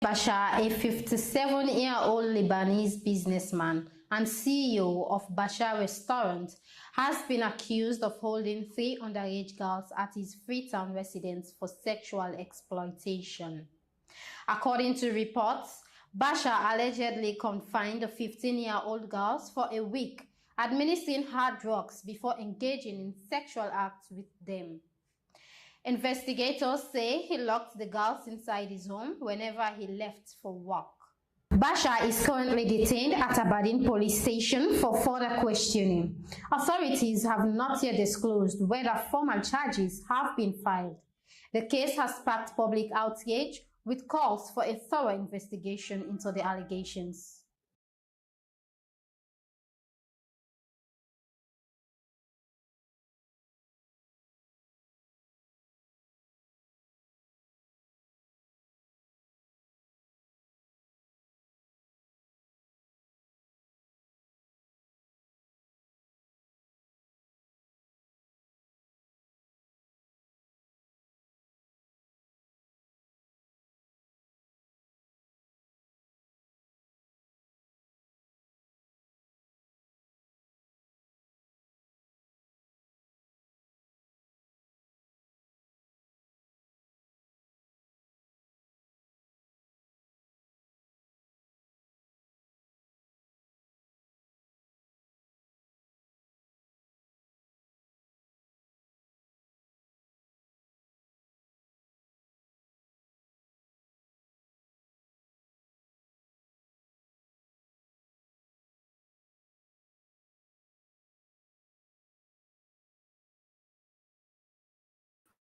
Basha, a 57-year-old Lebanese businessman and CEO of Basha Restaurant, has been accused of holding 3 underage girls at his Freetown residence for sexual exploitation. According to reports, Basha allegedly confined the 15-year-old girls for a week, administering hard drugs before engaging in sexual acts with them. Investigators say he locked the girls inside his home whenever he left for work. Basha is currently detained at Aberdeen Police Station for further questioning. Authorities have not yet disclosed whether formal charges have been filed. The case has sparked public outrage with calls for a thorough investigation into the allegations.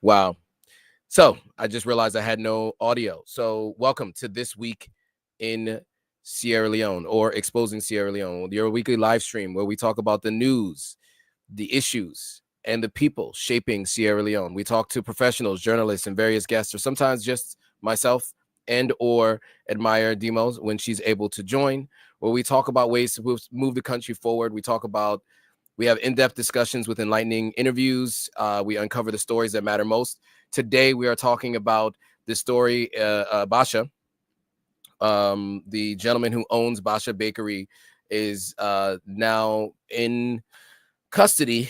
Wow. So I just realized I had no audio. So welcome to This Week in Sierra Leone, or Exposing Sierra Leone, your weekly live stream where we talk about the news, the issues, and the people shaping Sierra Leone. We talk to professionals, journalists, and various guests, or sometimes just myself and or Admire Demos when she's able to join, where we talk about ways to move the country forward. We have in-depth discussions with enlightening interviews. We uncover the stories that matter most. Today, we are talking about the story, Basha. The gentleman who owns Basha Bakery is now in custody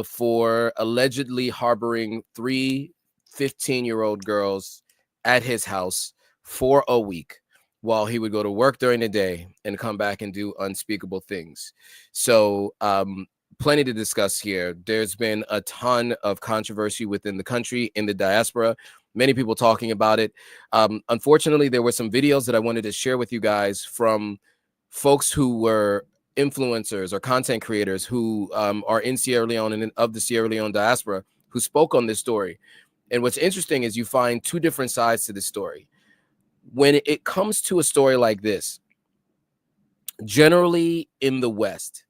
for allegedly harboring 3 15-year-old girls at his house for a week while he would go to work during the day and come back and do unspeakable things. So, plenty to discuss here. There's been a ton of controversy within the country, in the diaspora, many people talking about it. Unfortunately, there were some videos that I wanted to share with you guys from folks who were influencers or content creators who are in Sierra Leone and of the Sierra Leone diaspora who spoke on this story. And what's interesting is you find 2 different sides to this story. When it comes to a story like this, generally in the West,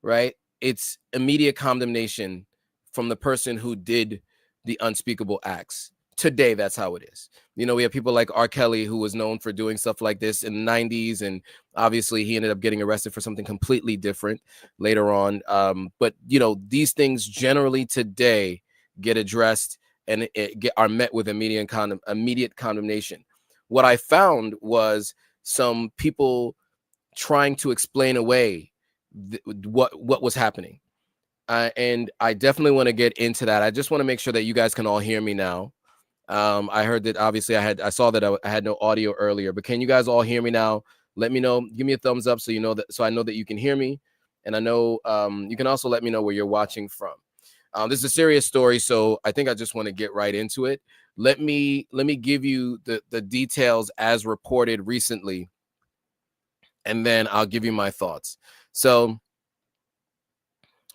right, it's immediate condemnation from the person who did the unspeakable acts. Today, that's how it is. You know, we have people like R. Kelly, who was known for doing stuff like this in the 90s. And obviously, he ended up getting arrested for something completely different later on. But, you know, these things generally today get addressed and are met with immediate condemnation. What I found was some people trying to explain away what was happening. And I definitely want to get into that. I just want to make sure that you guys can all hear me now. I heard that obviously I saw that I had no audio earlier, but can you guys all hear me now? Let me know. Give me a thumbs up so you know that, so I know that you can hear me. And I know you can also let me know where you're watching from. This is a serious story, so I think I just want to get right into it. Let me give you the details as reported recently, and then I'll give you my thoughts. So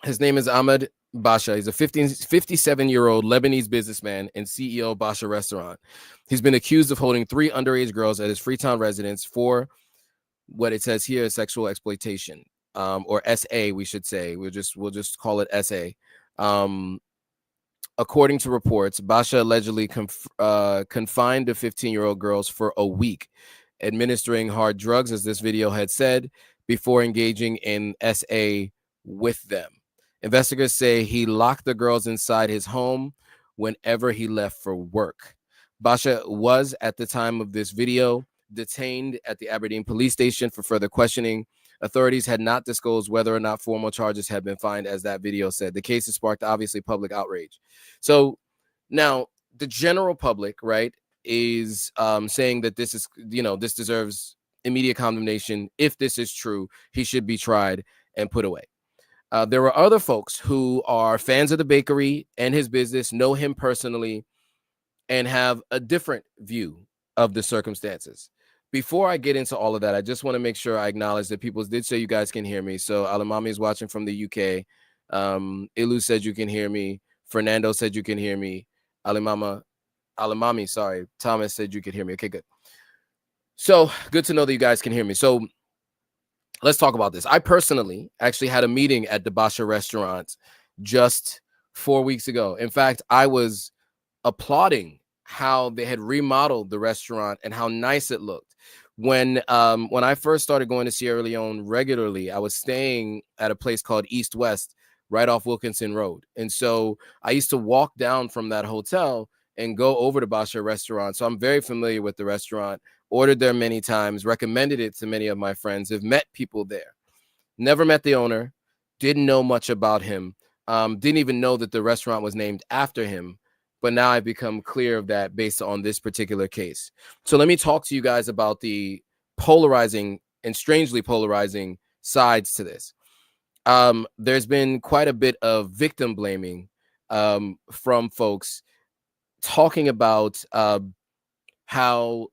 his name is Ahmed Basha. He's a 57-year-old Lebanese businessman and CEO of Basha Restaurant. He's been accused of holding 3 underage girls at his Freetown residence for what it says here is sexual exploitation, or SA, we should say. We'll just call it SA. According to reports, Basha allegedly confined the 15-year-old girls for a week, administering hard drugs, as this video had said, before engaging in SA with them. Investigators say he locked the girls inside his home whenever he left for work. Basha was, at the time of this video, detained at the Aberdeen police station for further questioning. Authorities had not disclosed whether or not formal charges had been filed, as that video said. The case has sparked obviously public outrage. So now the general public, right, is saying that this is, this deserves immediate condemnation. If this is true, he should be tried and put away. There are other folks who are fans of the bakery and his business, know him personally, and have a different view of the circumstances. Before I get into all of that, I just want to make sure I acknowledge that people did say you guys can hear me. So Alamami is watching from the UK. Ilu said you can hear me. Fernando said you can hear me. Alamami, sorry. Thomas said you could hear me. Okay, good. So good to know that you guys can hear me. So let's talk about this. I personally actually had a meeting at the Basha Restaurant just 4 weeks ago. In fact, I was applauding how they had remodeled the restaurant and how nice it looked. When I first started going to Sierra Leone regularly, I was staying at a place called East West, right off Wilkinson Road. And so I used to walk down from that hotel and go over to Basha Restaurant. So I'm very familiar with the restaurant, ordered there many times, recommended it to many of my friends, have met people there. Never met the owner, didn't know much about him, didn't even know that the restaurant was named after him. But now I've become clear of that based on this particular case. So let me talk to you guys about the polarizing and strangely polarizing sides to this. There's been quite a bit of victim blaming from folks talking about how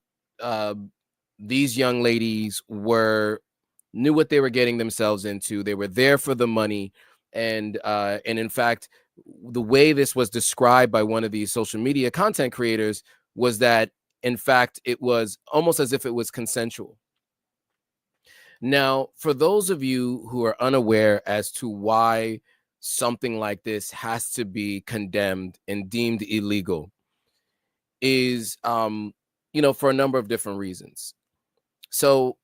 these young ladies knew what they were getting themselves into. They were there for the money. And in fact, the way this was described by one of these social media content creators was that, in fact, it was almost as if it was consensual. Now, for those of you who are unaware as to why something like this has to be condemned and deemed illegal, is, for a number of different reasons. So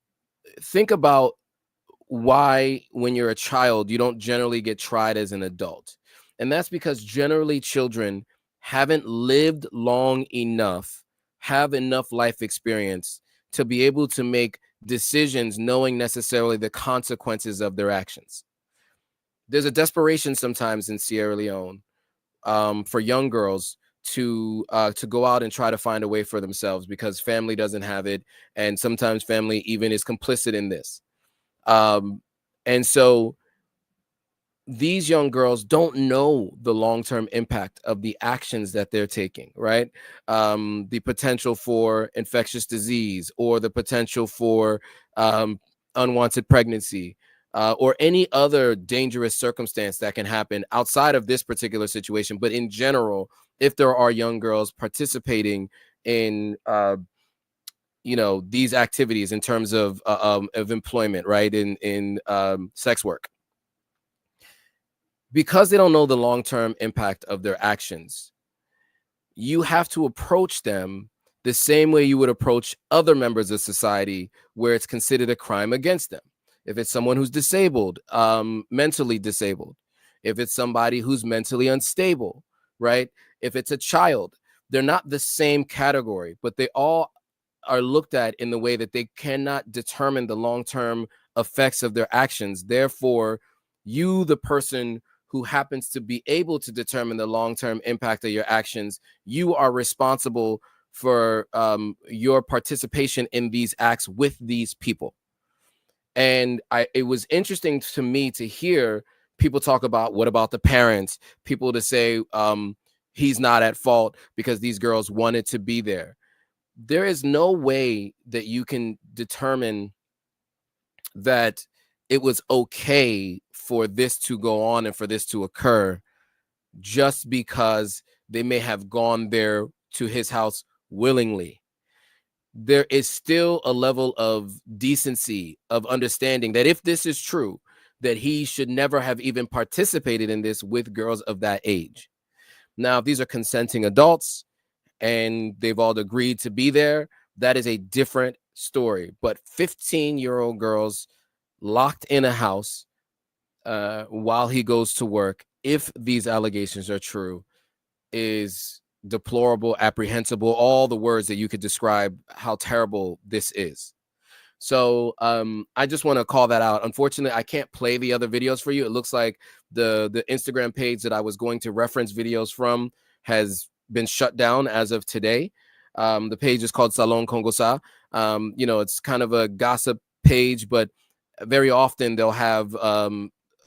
think about why, when you're a child, you don't generally get tried as an adult. And that's because generally children haven't lived long enough, have enough life experience to be able to make decisions knowing necessarily the consequences of their actions. There's a desperation sometimes in Sierra Leone for young girls to go out and try to find a way for themselves because family doesn't have it. And sometimes family even is complicit in this. And so these young girls don't know the long-term impact of the actions that they're taking, right? The potential for infectious disease or the potential for unwanted pregnancy or any other dangerous circumstance that can happen outside of this particular situation. But in general, if there are young girls participating in these activities in terms of employment, right, in sex work, because they don't know the long-term impact of their actions, you have to approach them the same way you would approach other members of society where it's considered a crime against them. If it's someone who's disabled, mentally disabled, if it's somebody who's mentally unstable, right? If it's a child, they're not the same category, but they all are looked at in the way that they cannot determine the long-term effects of their actions. Therefore, you, the person who happens to be able to determine the long-term impact of your actions, you are responsible for your participation in these acts with these people. And it was interesting to me to hear people talk about, what about the parents? People to say he's not at fault because these girls wanted to be there. There is no way that you can determine that it was okay for this to go on and for this to occur just because they may have gone there to his house willingly. There is still a level of decency, of understanding that if this is true, that he should never have even participated in this with girls of that age. Now, if these are consenting adults and they've all agreed to be there, that is a different story. But 15-year-old girls locked in a house while he goes to work, if these allegations are true, is deplorable, apprehensible, all the words that you could describe how terrible this is. So I just want to call that out. Unfortunately, I can't play the other videos for you. It looks like the Instagram page that I was going to reference videos from has been shut down as of today. The page is called Salon Congosa. You know, it's kind of a gossip page, but very often they'll have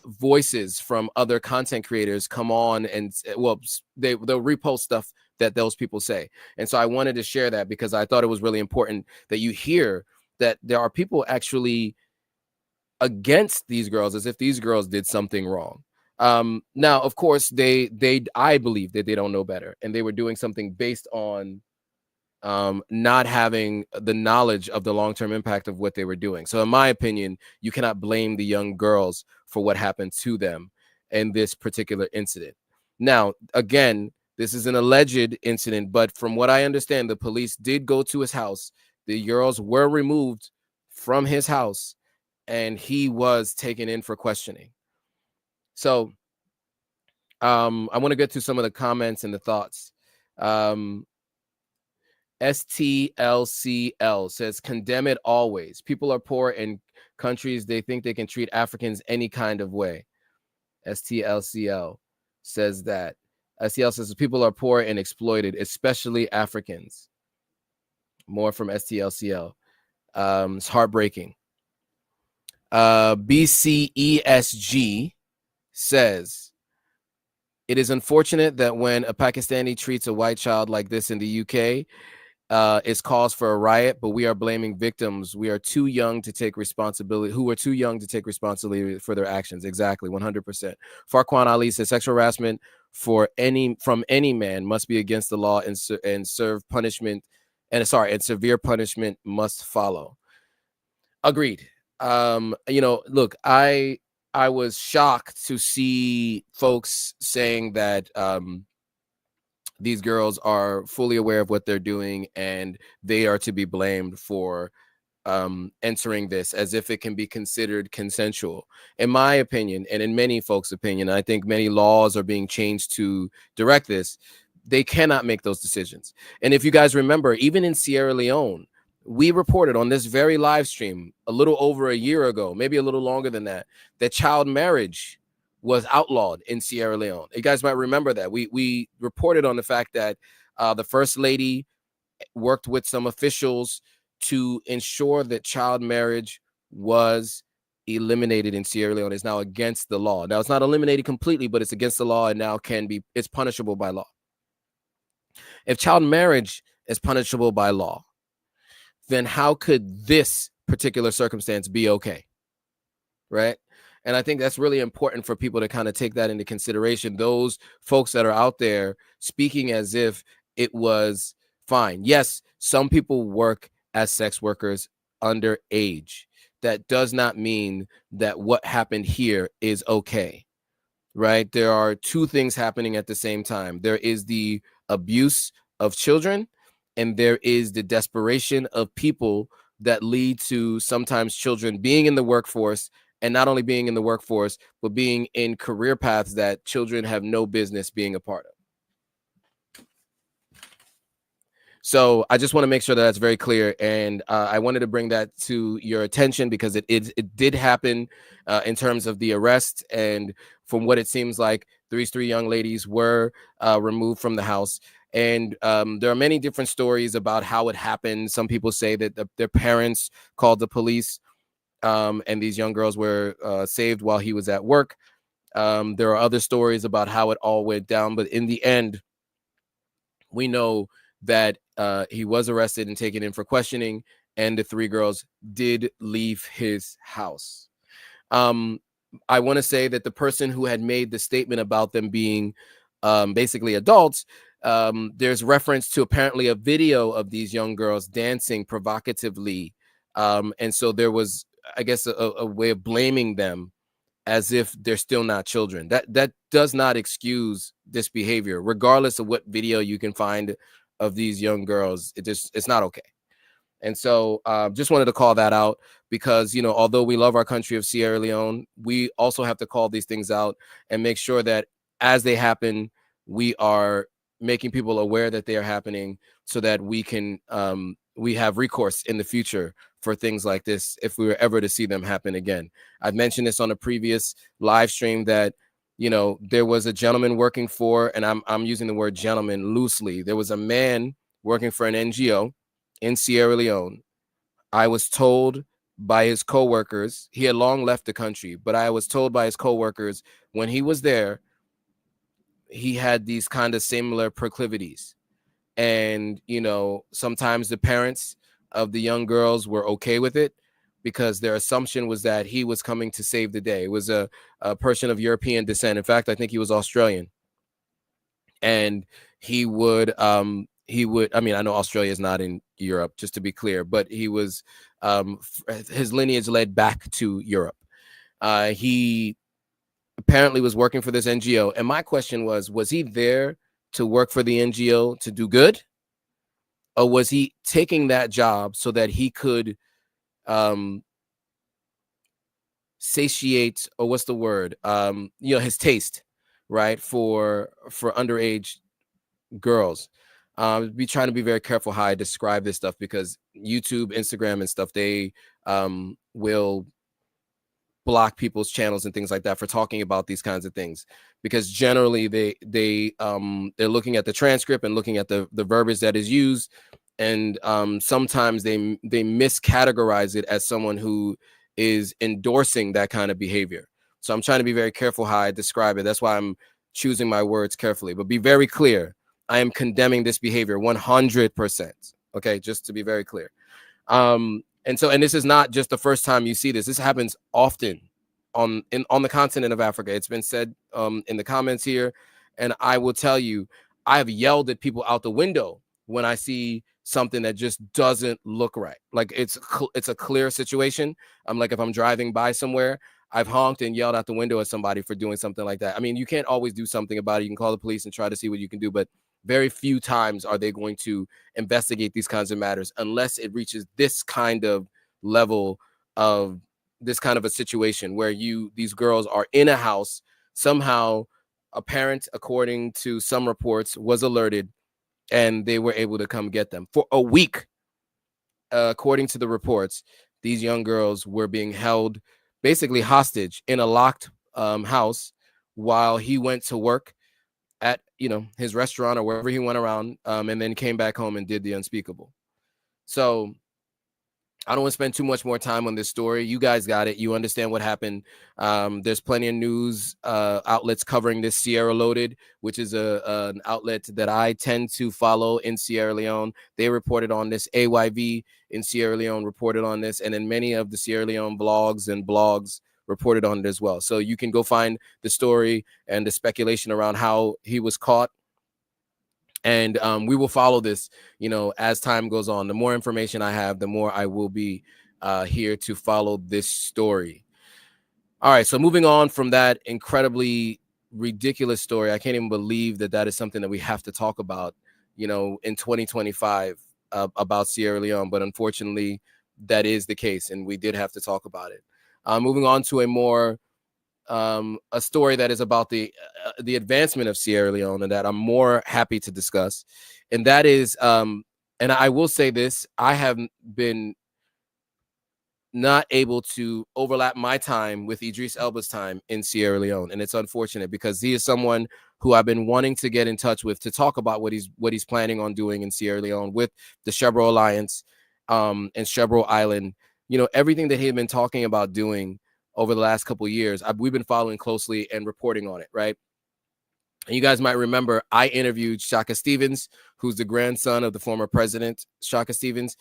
voices from other content creators come on and, well, they'll repost stuff that those people say. And so I wanted to share that because I thought it was really important that you hear that there are people actually against these girls as if these girls did something wrong. Now, of course, I believe that they don't know better, and they were doing something based on not having the knowledge of the long-term impact of what they were doing. So in my opinion, you cannot blame the young girls for what happened to them in this particular incident. Now, again, this is an alleged incident, but from what I understand, the police did go to his house. The girls were removed from his house, and he was taken in for questioning. So I want to get to some of the comments and the thoughts. STLCL says, condemn it always. People are poor in countries they think they can treat Africans any kind of way. STLCL says that. STL says people are poor and exploited, especially Africans. More from STLCL. It's heartbreaking. BCESG says, it is unfortunate that when a Pakistani treats a white child like this in the UK, it's cause for a riot, but we are blaming victims. We are too young to take responsibility, who are too young to take responsibility for their actions. Exactly, 100%. Farquan Ali says sexual harassment from any man must be against the law and serve punishment, and severe punishment must follow. Agreed. You know, look, I was shocked to see folks saying that these girls are fully aware of what they're doing and they are to be blamed for entering this as if it can be considered consensual. In my opinion, and in many folks' opinion, I think many laws are being changed to direct this. They cannot make those decisions. And if you guys remember, even in Sierra Leone, we reported on this very live stream a little over a year ago, maybe a little longer than that, that child marriage was outlawed in Sierra Leone. You guys might remember that. We reported on the fact that the first lady worked with some officials to ensure that child marriage was eliminated in Sierra Leone. It's now against the law. Now, it's not eliminated completely, but it's against the law and now it's punishable by law. If child marriage is punishable by law, then how could this particular circumstance be okay? Right? And I think that's really important for people to kind of take that into consideration. Those folks that are out there speaking as if it was fine. Yes, some people work as sex workers underage. That does not mean that what happened here is okay, right? There are two things happening at the same time. There is the abuse of children, and there is the desperation of people that lead to sometimes children being in the workforce, and not only being in the workforce, but being in career paths that children have no business being a part of. So I just want to make sure that that's very clear. And I wanted to bring that to your attention because it did happen in terms of the arrest. And from what it seems like, these three young ladies were removed from the house. And there are many different stories about how it happened. Some people say that their parents called the police. And these young girls were saved while he was at work. There are other stories about how it all went down, but in the end, we know that he was arrested and taken in for questioning, and the three girls did leave his house. I want to say that the person who had made the statement about them being basically adults, there's reference to apparently a video of these young girls dancing provocatively. And so there was, I guess, a way of blaming them as if they're still not children. That does not excuse this behavior, regardless of what video you can find of these young girls. It's not okay. And so just wanted to call that out because, you know, although we love our country of Sierra Leone, we also have to call these things out and make sure that as they happen, we are making people aware that they are happening so that we can we have recourse in the future for things like this if we were ever to see them happen again. I've mentioned this on a previous live stream that, you know, there was a gentleman working for, and I'm using the word gentleman loosely. There was a man working for an NGO in Sierra Leone. I was told by his coworkers, he had long left the country, but I was told by his coworkers when he was there, he had these kind of similar proclivities. And, you know, sometimes the parents of the young girls were okay with it because their assumption was that he was coming to save the day. It was a person of European descent. In fact, I think he was Australian. And he would, I mean, I know Australia is not in Europe, just to be clear, but he was, his lineage led back to Europe. He apparently was working for this NGO. And my question was he there to work for the NGO to do good? Or was he taking that job so that he could satiate, or what's the word? You know, his taste, right? For underage girls. Be trying to be very careful how I describe this stuff, because YouTube, Instagram, and stuff, they will block people's channels and things like that for talking about these kinds of things, because generally they're looking at the transcript and looking at the verbiage that is used, and sometimes they miscategorize it as someone who is endorsing that kind of behavior. So I'm trying to be very careful how I describe it. That's why I'm choosing my words carefully, but be very clear. I am condemning this behavior 100%. Okay, just to be very clear. And this is not just the first time you see this. This happens often on the continent of Africa. It's been said in the comments here, and I will tell you, I have yelled at people out the window when I see something that just doesn't look right. Like it's a clear situation. I'm like, if I'm driving by somewhere, I've honked and yelled out the window at somebody for doing something like that. I mean, you can't always do something about it. You can call the police and try to see what you can do, but very few times are they going to investigate these kinds of matters unless it reaches this kind of level of this kind of a situation where these girls are in a house. Somehow a parent, according to some reports, was alerted and they were able to come get them. For a week, according to the reports, these young girls were being held basically hostage in a locked house while he went to work at, you know, his restaurant or wherever he went around, and then came back home and did the unspeakable. So I don't want to spend too much more time on this story. You guys got it. You understand what happened. There's plenty of news outlets covering this. Sierra Loaded, which is an outlet that I tend to follow in Sierra Leone, they reported on this. AYV in Sierra Leone reported on this. And then many of the Sierra Leone blogs and blogs reported on it as well. So you can go find the story and the speculation around how he was caught. And we will follow this, you know, as time goes on. The more information I have, the more I will be here to follow this story. All right, so moving on from that incredibly ridiculous story, I can't even believe that is something that we have to talk about, you know, in 2025 about Sierra Leone. But unfortunately, that is the case, and we did have to talk about it. Moving on to a more a story that is about the advancement of Sierra Leone, and that I'm more happy to discuss. And that is, and I will say this, I have been not able to overlap my time with Idris Elba's time in Sierra Leone. And it's unfortunate because he is someone who I've been wanting to get in touch with to talk about what he's planning on doing in Sierra Leone with the SHERBRO Alliance and SHERBRO Island. You know, everything that he had been talking about doing over the last couple of years, we've been following closely and reporting on it, right? And you guys might remember I interviewed Shaka Stevens, who's the grandson of the former president, Shaka Stevens.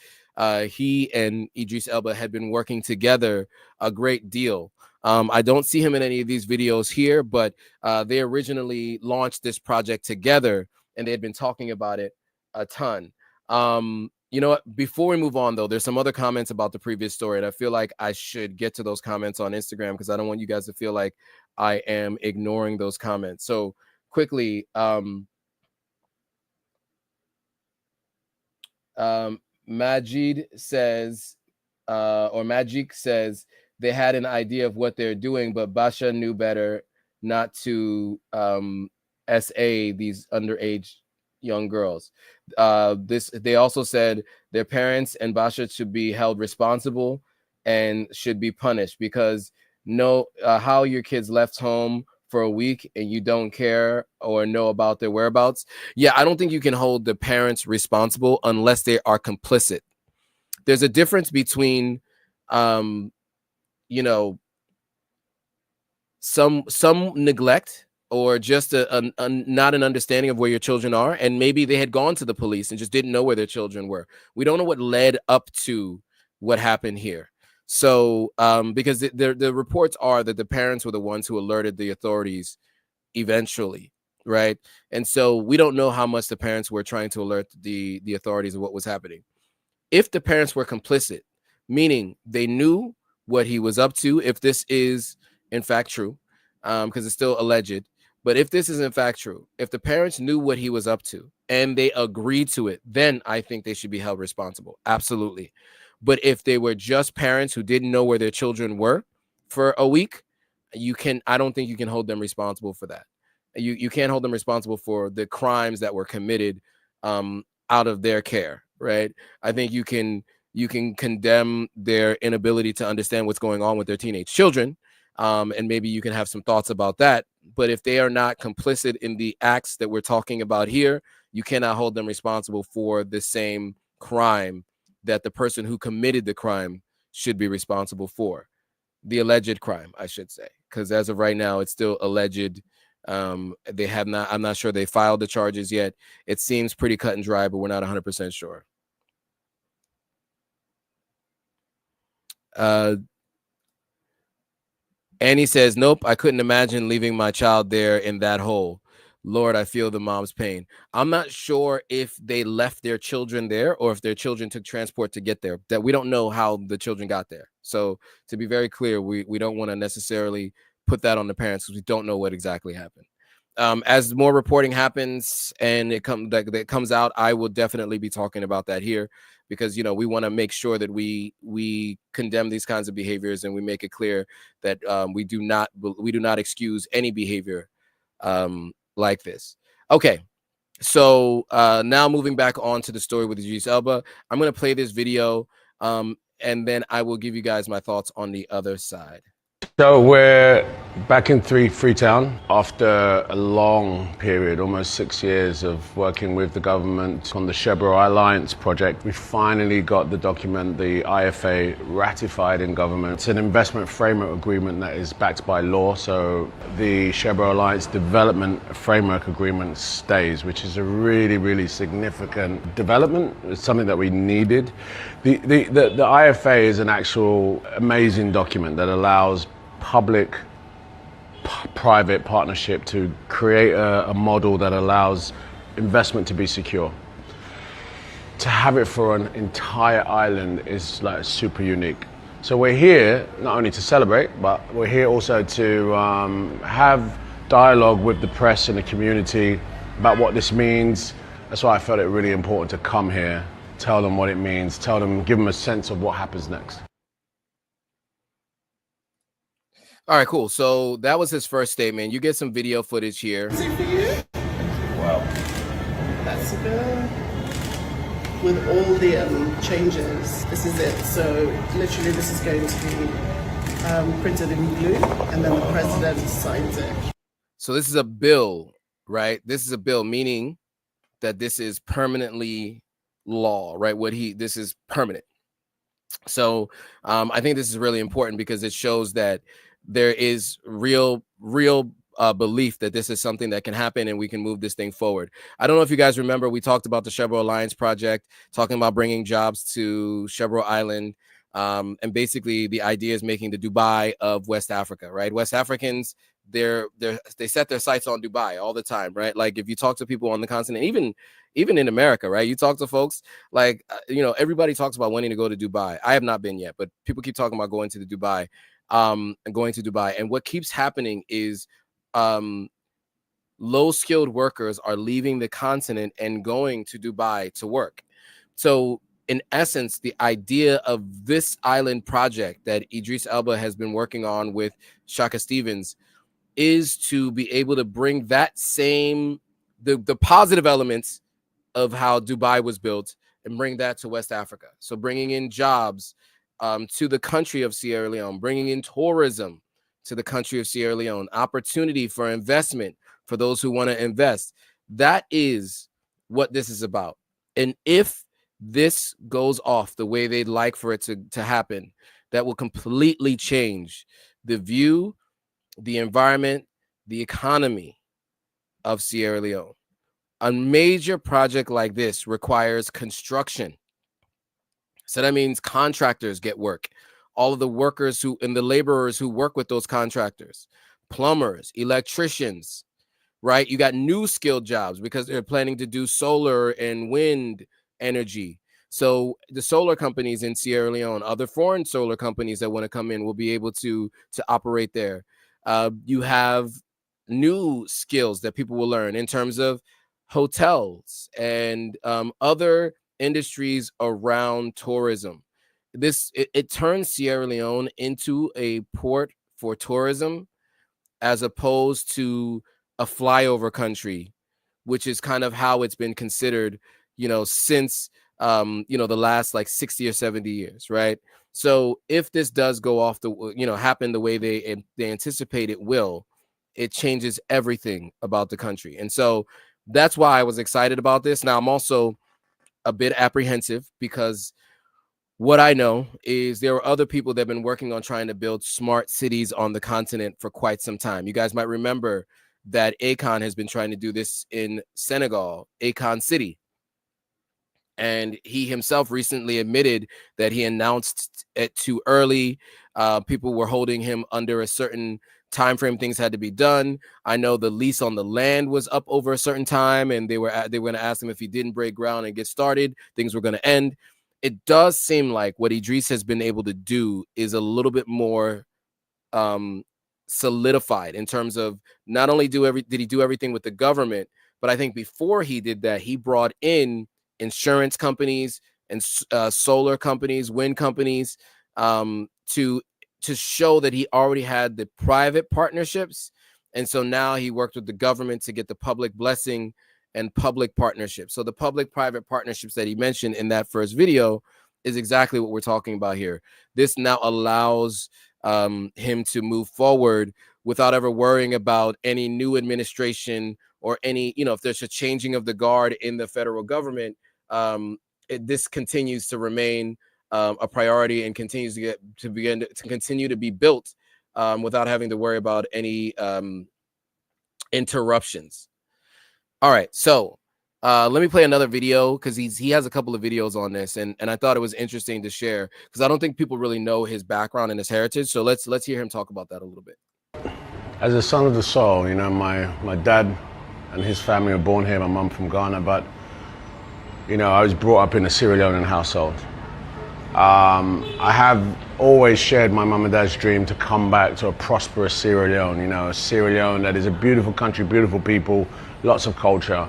He and Idris Elba had been working together a great deal. I don't see him in any of these videos here, but they originally launched this project together, and they had been talking about it a ton. You know what? Before we move on, though, there's some other comments about the previous story, and I feel like I should get to those comments on Instagram because I don't want you guys to feel like I am ignoring those comments. So quickly, Majid says, or Magic says, they had an idea of what they're doing, but Basha knew better not to SA these underage young girls. They also said their parents and Basha should be held responsible and should be punished, because how your kids left home for a week and you don't care or know about their whereabouts. Yeah, I don't think you can hold the parents responsible unless they are complicit. There's a difference between you know, some neglect, or just a not an understanding of where your children are, and maybe they had gone to the police and just didn't know where their children were. We don't know what led up to what happened here. So because the reports are that the parents were the ones who alerted the authorities eventually, right? And so we don't know how much the parents were trying to alert the authorities of what was happening. If the parents were complicit, meaning they knew what he was up to, if this is in fact true, because it's still alleged, but if this is in fact true, if the parents knew what he was up to and they agreed to it, then I think they should be held responsible. Absolutely. But if they were just parents who didn't know where their children were for a week, I don't think you can hold them responsible for that. You can't hold them responsible for the crimes that were committed out of their care, right? I think you can condemn their inability to understand what's going on with their teenage children, and maybe you can have some thoughts about that. But if they are not complicit in the acts that we're talking about here, you cannot hold them responsible for the same crime that the person who committed the crime should be responsible for. The alleged crime, I should say, because as of right now, it's still alleged. They have not, I'm not sure they filed the charges yet. It seems pretty cut and dry, but we're not 100% sure. Annie says, nope, I couldn't imagine leaving my child there in that hole. Lord, I feel the mom's pain. I'm not sure if they left their children there or if their children took transport to get there. That we don't know how the children got there. So to be very clear, we don't want to necessarily put that on the parents because we don't know what exactly happened. As more reporting happens and it comes out, I will definitely be talking about that here, because we want to make sure that we condemn these kinds of behaviors, and we make it clear that we do not excuse any behavior like this. Okay, so now moving back on to the story with Idris Elba, I'm going to play this video, and then I will give you guys my thoughts on the other side. So we're back in Freetown after a long period, almost 6 years of working with the government on the SHERBRO Alliance project. We finally got the document, the IFA, ratified in government. It's an investment framework agreement that is backed by law. So the SHERBRO Alliance Development Framework Agreement stays, which is a really, really significant development. It's something that we needed. The IFA is an actual amazing document that allows public-private partnership to create a model that allows investment to be secure. To have it for an entire island is like super unique. So we're here not only to celebrate, but we're here also to have dialogue with the press and the community about what this means. That's why I felt it really important to come here, tell them what it means, give them a sense of what happens next. All right, cool. So that was his first statement. You get some video footage here. Is it for you? Wow. That's good. With all the changes, this is it. So literally this is going to be printed in blue, and then the president signs it. So this is a bill, right? This is a bill, meaning that this is permanently law, right? This is permanent. So I think this is really important because it shows that there is real belief that this is something that can happen and we can move this thing forward. I don't know if you guys remember, we talked about the SHERBRO Alliance project, talking about bringing jobs to SHERBRO Island. And basically the idea is making the Dubai of West Africa, right? West Africans, they set their sights on Dubai all the time, right? Like if you talk to people on the continent, even in America, right? You talk to folks like, everybody talks about wanting to go to Dubai. I have not been yet, but people keep talking about going to Dubai. And what keeps happening is low-skilled workers are leaving the continent and going to Dubai to work. So in essence, the idea of this island project that Idris Elba has been working on with Shaka Stevens is to be able to bring that same the positive elements of how Dubai was built and bring that to West Africa. So bringing in jobs to the country of Sierra Leone, bringing in tourism to the country of Sierra Leone, opportunity for investment for those who want to invest. That is what this is about. And if this goes off the way they'd like for it to happen, that will completely change the view, the environment, the economy of Sierra Leone. A major project like this requires construction. So that means contractors get work. All of the workers and the laborers who work with those contractors, plumbers, electricians, right? You got new skilled jobs because they're planning to do solar and wind energy. So the solar companies in Sierra Leone, other foreign solar companies that want to come in will be able to operate there. You have new skills that people will learn in terms of hotels and other industries around tourism. It turns Sierra Leone into a port for tourism as opposed to a flyover country, which is kind of how it's been considered, since the last like 60 or 70 years, right? So if this does go off happen the way they anticipate it will, it changes everything about the country. And so that's why I was excited about this. Now I'm also a bit apprehensive because what I know is there are other people that have been working on trying to build smart cities on the continent for quite some time. You guys might remember that Akon has been trying to do this in Senegal, Akon City. And he himself recently admitted that he announced it too early. People were holding him under a certain time frame. Things had to be done. I know the lease on the land was up over a certain time, and they were going to ask him if he didn't break ground and get started, things were going to end. It does seem like what Idris has been able to do is a little bit more solidified in terms of not only did he do everything with the government, but I think before he did that, he brought in insurance companies and solar companies, wind companies, to show that he already had the private partnerships. And so now he worked with the government to get the public blessing and public partnerships. So the public-private partnerships that he mentioned in that first video is exactly what we're talking about here. This now allows him to move forward without ever worrying about any new administration or any, if there's a changing of the guard in the federal government. This continues to remain a priority and continues to continue to be built without having to worry about any interruptions. All right, so let me play another video because he has a couple of videos on this, and I thought it was interesting to share because I don't think people really know his background and his heritage. So let's hear him talk about that a little bit. As a son of the soil, my dad and his family were born here. My mum from Ghana, but I was brought up in a Sierra Leonean household. I have always shared my mum and dad's dream to come back to a prosperous Sierra Leone. A Sierra Leone that is a beautiful country, beautiful people, lots of culture.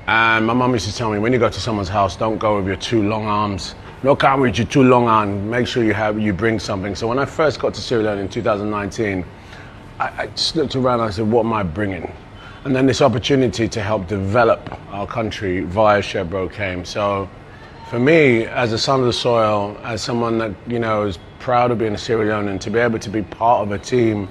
And my mum used to tell me, when you go to someone's house, don't go with your two long arms. No come with your two long arms. Make sure you bring something. So when I first got to Sierra Leone in 2019, I just looked around and I said, what am I bringing? And then this opportunity to help develop our country via SHERBRO came. So for me, as a son of the soil, as someone that, is proud of being a Sierra Leonean, to be able to be part of a team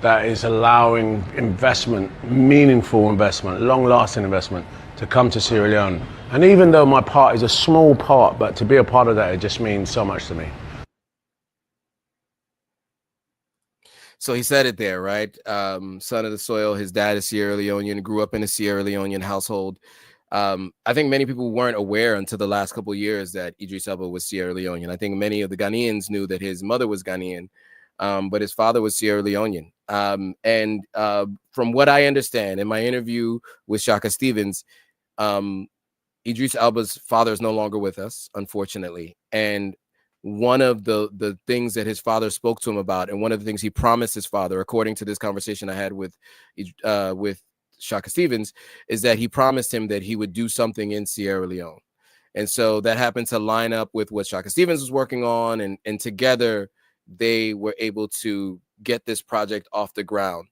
that is allowing investment, meaningful investment, long-lasting investment, to come to Sierra Leone. And even though my part is a small part, but to be a part of that, it just means so much to me. So he said it there, right? Son of the soil, his dad is Sierra Leonean, grew up in a Sierra Leonean household. I think many people weren't aware until the last couple of years that Idris Elba was Sierra Leonean. I think many of the Ghanaians knew that his mother was Ghanaian, but his father was Sierra Leonean. And from what I understand in my interview with Shaka Stevens, Idris Elba's father is no longer with us, unfortunately. And one of the things that his father spoke to him about, and one of the things he promised his father, according to this conversation I had with Shaka Stevens, is that he promised him that he would do something in Sierra Leone. And so that happened to line up with what Shaka Stevens was working on, and together they were able to get this project off the ground.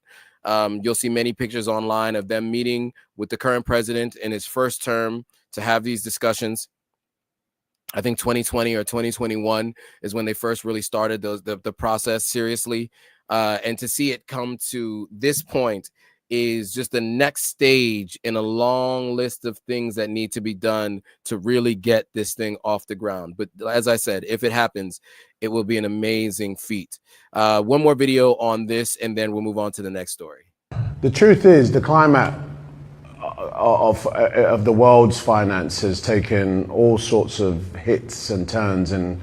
You'll see many pictures online of them meeting with the current president in his first term to have these discussions. I think 2020 or 2021 is when they first really started the process seriously. And to see it come to this point is just the next stage in a long list of things that need to be done to really get this thing off the ground. But as I said, if it happens, it will be an amazing feat. One more video on this, and then we'll move on to the next story. The truth is, the climate of the world's finance has taken all sorts of hits and turns and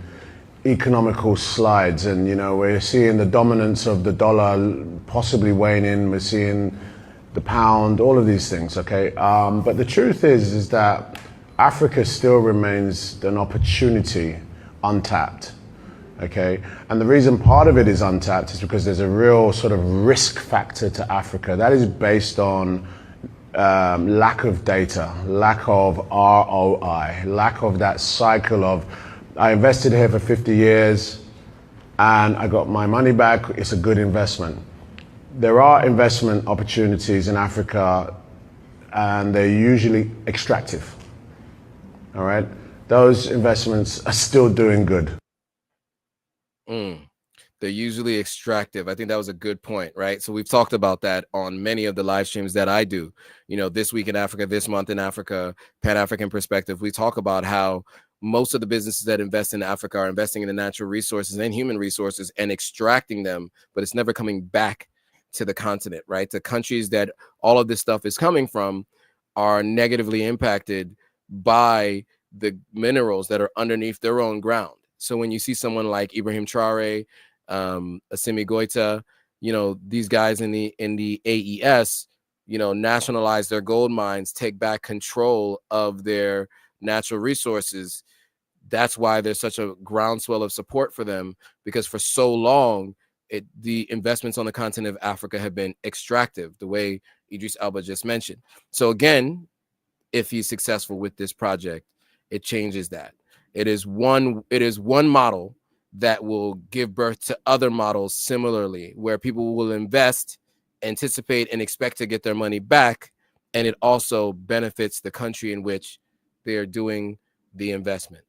economical slides, and you know, we're seeing the dominance of the dollar possibly waning. We're seeing the pound, all of these things. Okay, but the truth is that Africa still remains an opportunity untapped. Okay, and the reason part of it is untapped is because there's a real sort of risk factor to Africa that is based on lack of data, lack of ROI, lack of that cycle of, I invested here for 50 years and I got my money back, it's a good investment. There are investment opportunities in Africa and they're usually extractive. All right, those investments are still doing good. They're usually extractive. I think that was a good point, right? So we've talked about that on many of the live streams that I do. You know, This Week in Africa, This Month in Africa, Pan-African Perspective. We talk about how most of the businesses that invest in Africa are investing in the natural resources and human resources and extracting them, but it's never coming back to the continent, right? The countries that all of this stuff is coming from are negatively impacted by the minerals that are underneath their own ground. So when you see someone like Ibrahim Traore, Assimi Goita, you know, these guys in the AES, you know, nationalize their gold mines, take back control of their natural resources. That's why there's such a groundswell of support for them, because for so long, the investments on the continent of Africa have been extractive, the way Idris Elba just mentioned. So again, if he's successful with this project, it changes that. It is one model that will give birth to other models similarly, where people will invest, anticipate, and expect to get their money back, and it also benefits the country in which they are doing the investment.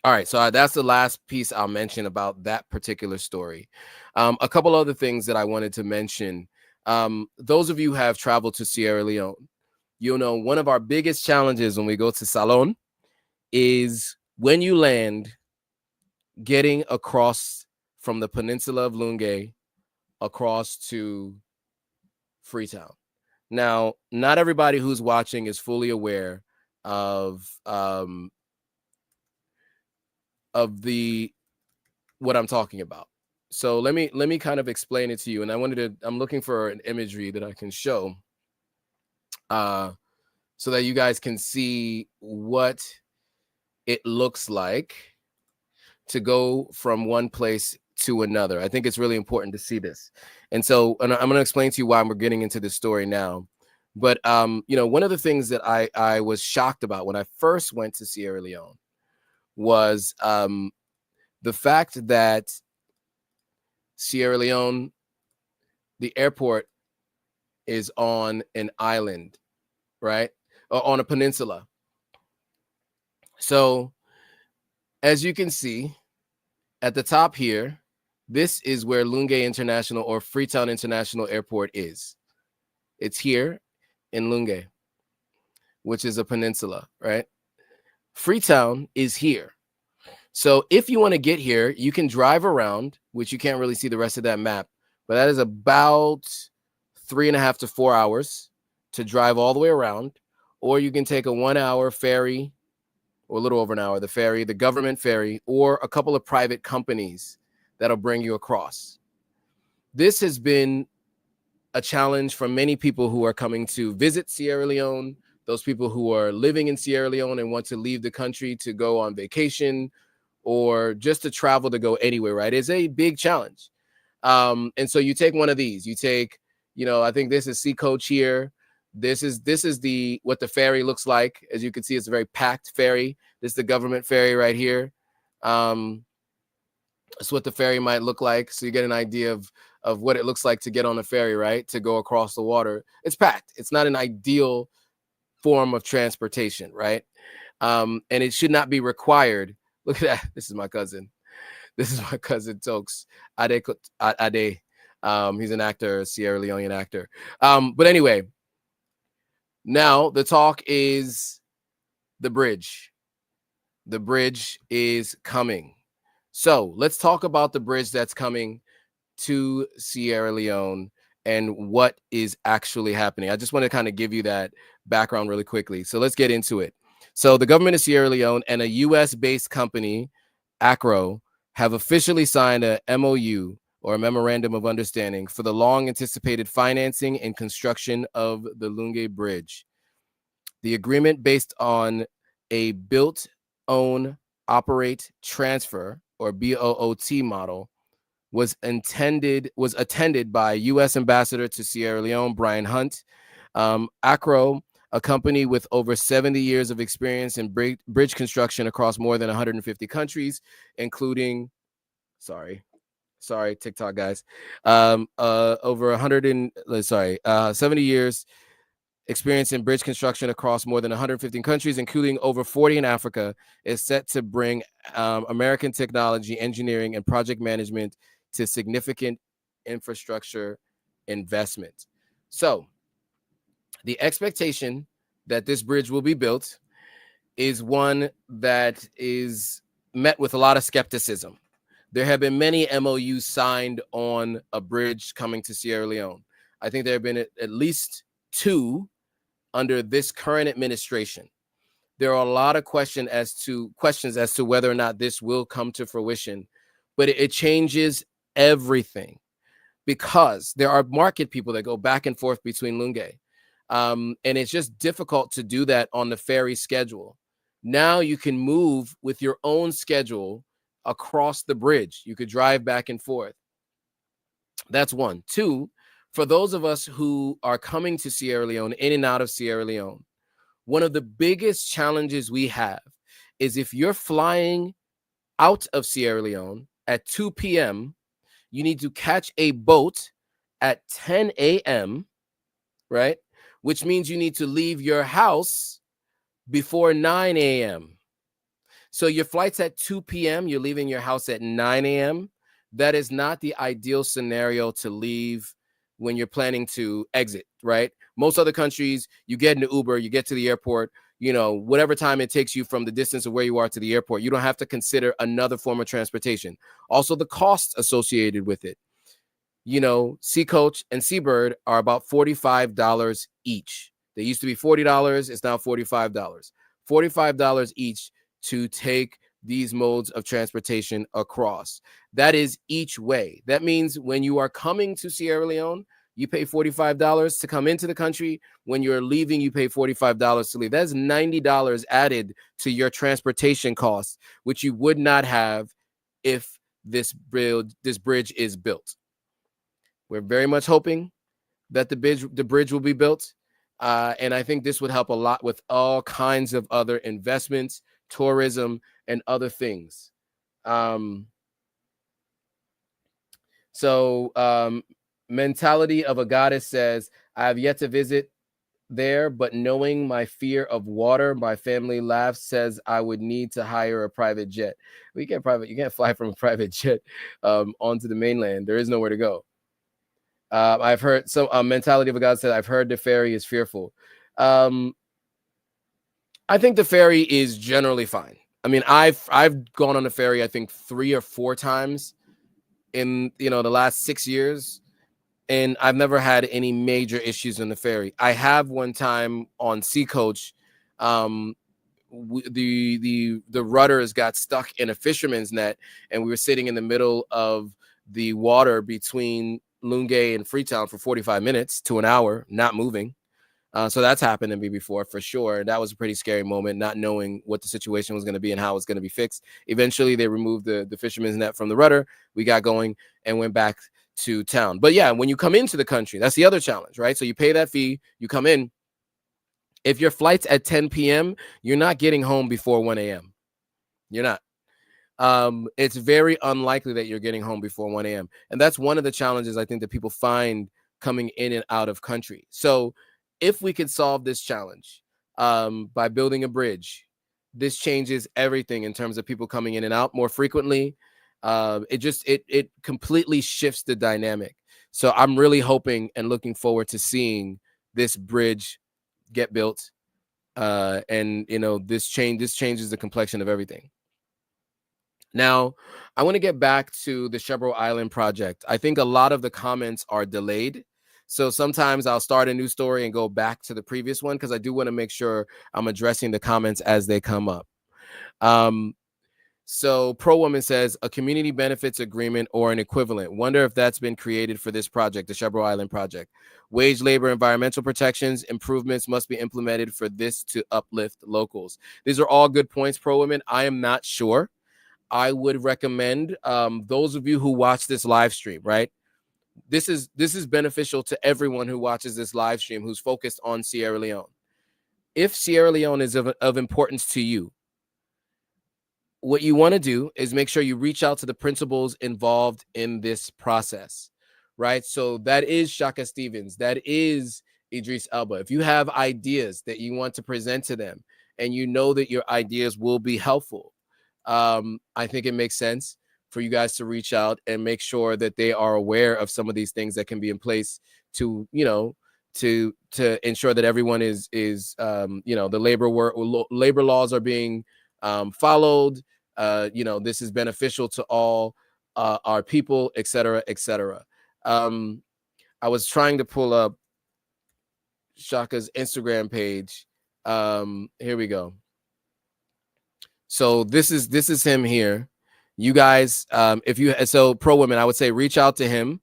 All right, so that's the last piece I'll mention about that particular story. A couple other things that I wanted to mention. Those of you who have traveled to Sierra Leone, you'll know one of our biggest challenges when we go to Salone is when you land, getting across from the peninsula of Lungi across to Freetown. Now, not everybody who's watching is fully aware of what I'm talking about. So let me kind of explain it to you. And I'm looking for an imagery that I can show so that you guys can see what it looks like to go from one place to another. I think it's really important to see this. And so I'm going to explain to you why we're getting into this story now. But, you know, one of the things that I was shocked about when I first went to Sierra Leone was the fact that Sierra Leone, the airport is on an island, right? Or on a peninsula. So as you can see at the top here, this is where Lungi International or Freetown International Airport is. It's here in Lungi, which is a peninsula, right? Freetown is here. So if you want to get here, you can drive around, which you can't really see the rest of that map, but that is about 3.5 to 4 hours to drive all the way around. Or you can take a 1-hour ferry, or a little over an hour, the ferry, the government ferry, or a couple of private companies that'll bring you across. This has been a challenge for many people who are coming to visit Sierra Leone, those people who are living in Sierra Leone and want to leave the country to go on vacation or just to travel to go anywhere, right? It's a big challenge. And so you take one of these, you take, you know, I think this is Sea Coach here. This is what the ferry looks like. As you can see, it's a very packed ferry. This is the government ferry right here. That's what the ferry might look like. So you get an idea of what it looks like to get on a ferry, right? To go across the water. It's packed. It's not an ideal form of transportation, right? And it should not be required. Look at that. This is my cousin. This is my cousin Tokes Ade. He's an actor, Sierra Leonean actor. But anyway, now the talk is the bridge. The bridge is coming. So let's talk about the bridge that's coming to Sierra Leone and what is actually happening. I just want to kind of give you that background really quickly. So let's get into it. So the government of Sierra Leone and a US-based company, ACRO, have officially signed a MOU, or a Memorandum of Understanding, for the long-anticipated financing and construction of the Lungi Bridge. The agreement, based on a built, own, operate, transfer, or BOOT model, was attended by U.S. Ambassador to Sierra Leone, Brian Hunt. ACRO, a company with over 70 years of experience in bridge construction across more than 150 countries, including, sorry, TikTok guys, over 70 years experience in bridge construction across more than 115 countries, including over 40 in Africa, is set to bring American technology, engineering, and project management to significant infrastructure investment. So the expectation that this bridge will be built is one that is met with a lot of skepticism. There have been many MOUs signed on a bridge coming to Sierra Leone. I think there have been at least 2 under this current administration. There are a lot of questions as to whether or not this will come to fruition, but it changes everything, because there are market people that go back and forth between Lungi. And it's just difficult to do that on the ferry schedule. Now you can move with your own schedule across the bridge. You could drive back and forth. That's one. 2, for those of us who are coming to Sierra Leone, in and out of Sierra Leone, one of the biggest challenges we have is if you're flying out of Sierra Leone at 2 p.m., you need to catch a boat at 10 a.m., right? Which means you need to leave your house before 9 a.m. So your flight's at 2 p.m., you're leaving your house at 9 a.m. That is not the ideal scenario to leave when you're planning to exit, right? Most other countries, you get in an Uber, you get to the airport, whatever time it takes you from the distance of where you are to the airport, you don't have to consider another form of transportation. Also, the costs associated with it. Sea Coach and Seabird are about $45 each. They used to be $40. It's now $45. $45 each to take these modes of transportation across. That is each way. That means when you are coming to Sierra Leone, you pay $45 to come into the country. When you're leaving, you pay $45 to leave. That's $90 added to your transportation costs, which you would not have if this bridge is built. We're very much hoping that the bridge will be built. And I think this would help a lot with all kinds of other investments, tourism, and other things. Mentality of a Goddess says, I have yet to visit there, but knowing my fear of water, my family laughs, says I would need to hire a private jet. You can't fly from a private jet onto the mainland. There is nowhere to go. I've heard mentality of a God said, I've heard the ferry is fearful. I think the ferry is generally fine. I mean, I've gone on the ferry, I think 3 or 4 times in, the last 6 years. And I've never had any major issues on the ferry. I have one time on Sea Coach, the rudders got stuck in a fisherman's net, and we were sitting in the middle of the water between Lungi and Freetown for 45 minutes to an hour, not moving. So that's happened to me before, for sure. That was a pretty scary moment, not knowing what the situation was going to be and how it's going to be fixed. Eventually, they removed the fisherman's net from the rudder. We got going and went back to town. But yeah, when you come into the country, that's the other challenge, right? So you pay that fee, you come in. If your flight's at 10 p.m., you're not getting home before 1 a.m. You're not. It's very unlikely that you're getting home before 1 a.m. And that's one of the challenges I think that people find coming in and out of country. So if we could solve this challenge, by building a bridge. This changes everything in terms of people coming in and out more frequently. It completely shifts the dynamic. So I'm really hoping and looking forward to seeing this bridge get built. And this changes the complexion of everything. Now, I want to get back to the SHERBRO Island project. I think a lot of the comments are delayed. So sometimes I'll start a new story and go back to the previous one because I do want to make sure I'm addressing the comments as they come up. So Pro Woman says a community benefits agreement or an equivalent. Wonder if that's been created for this project, the SHERBRO Island project. Wage, labor, environmental protections, improvements must be implemented for this to uplift locals. These are all good points, Pro Woman. I am not sure. I would recommend those of you who watch this live stream, right? This is beneficial to everyone who watches this live stream who's focused on Sierra Leone. If Sierra Leone is of importance to you, what you want to do is make sure you reach out to the principals involved in this process, right? So that is Shaka Stevens. That is Idris Elba. If you have ideas that you want to present to them and you know that your ideas will be helpful, I think it makes sense for you guys to reach out and make sure that they are aware of some of these things that can be in place to, to ensure that everyone is the labor laws are being followed. This is beneficial to all our people, et cetera, et cetera. I was trying to pull up Shaka's Instagram page. Here we go. So this is him here. You guys, Pro Women, I would say reach out to him.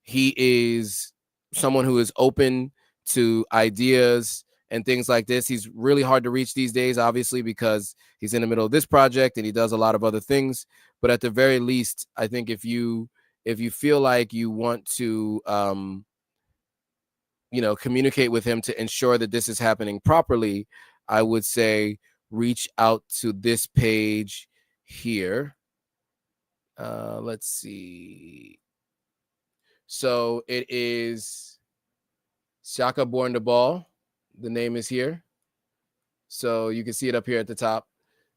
He is someone who is open to ideas and things like this. He's really hard to reach these days, obviously, because he's in the middle of this project and he does a lot of other things. But at the very least, I think if you feel like you want to, communicate with him to ensure that this is happening properly, I would say reach out to this page here. Let's see. So it is Shaka Born the Ball. The name is here. So you can see it up here at the top.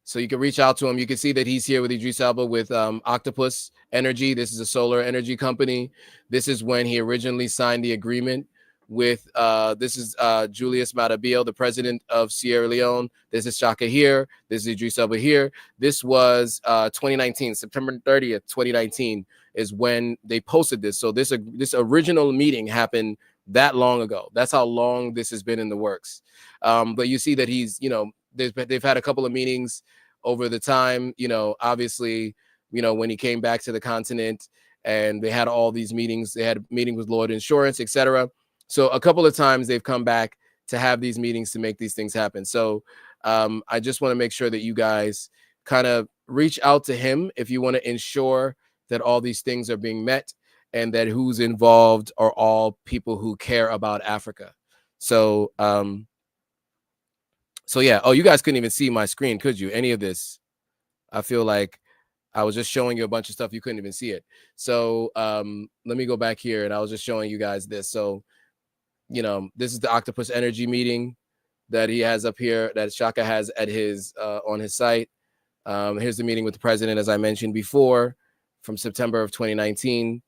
So you can reach out to him. You can see that he's here with Idris Elba with Octopus Energy. This is a solar energy company. This is when he originally signed the agreement with Julius Matabio, the president of Sierra Leone. This is Shaka here. This is Idris Elba here. This was 2019, September 30th, 2019 is when they posted this. So this original meeting happened that long ago. That's how long this has been in the works. But you see that he's, they've had a couple of meetings over the time, obviously, when he came back to the continent and they had all these meetings, they had meetings with Lloyd Insurance, etc. So a couple of times they've come back to have these meetings to make these things happen. So I just want to make sure that you guys kind of reach out to him if you want to ensure that all these things are being met and that who's involved are all people who care about Africa. So, yeah. Oh, you guys couldn't even see my screen, could you? Any of this? I feel like I was just showing you a bunch of stuff. You couldn't even see it. So let me go back here and I was just showing you guys this. So, this is the Octopus Energy meeting that he has up here, that Shaka has at his on his site. Here's the meeting with the president, as I mentioned before, from September of 2019.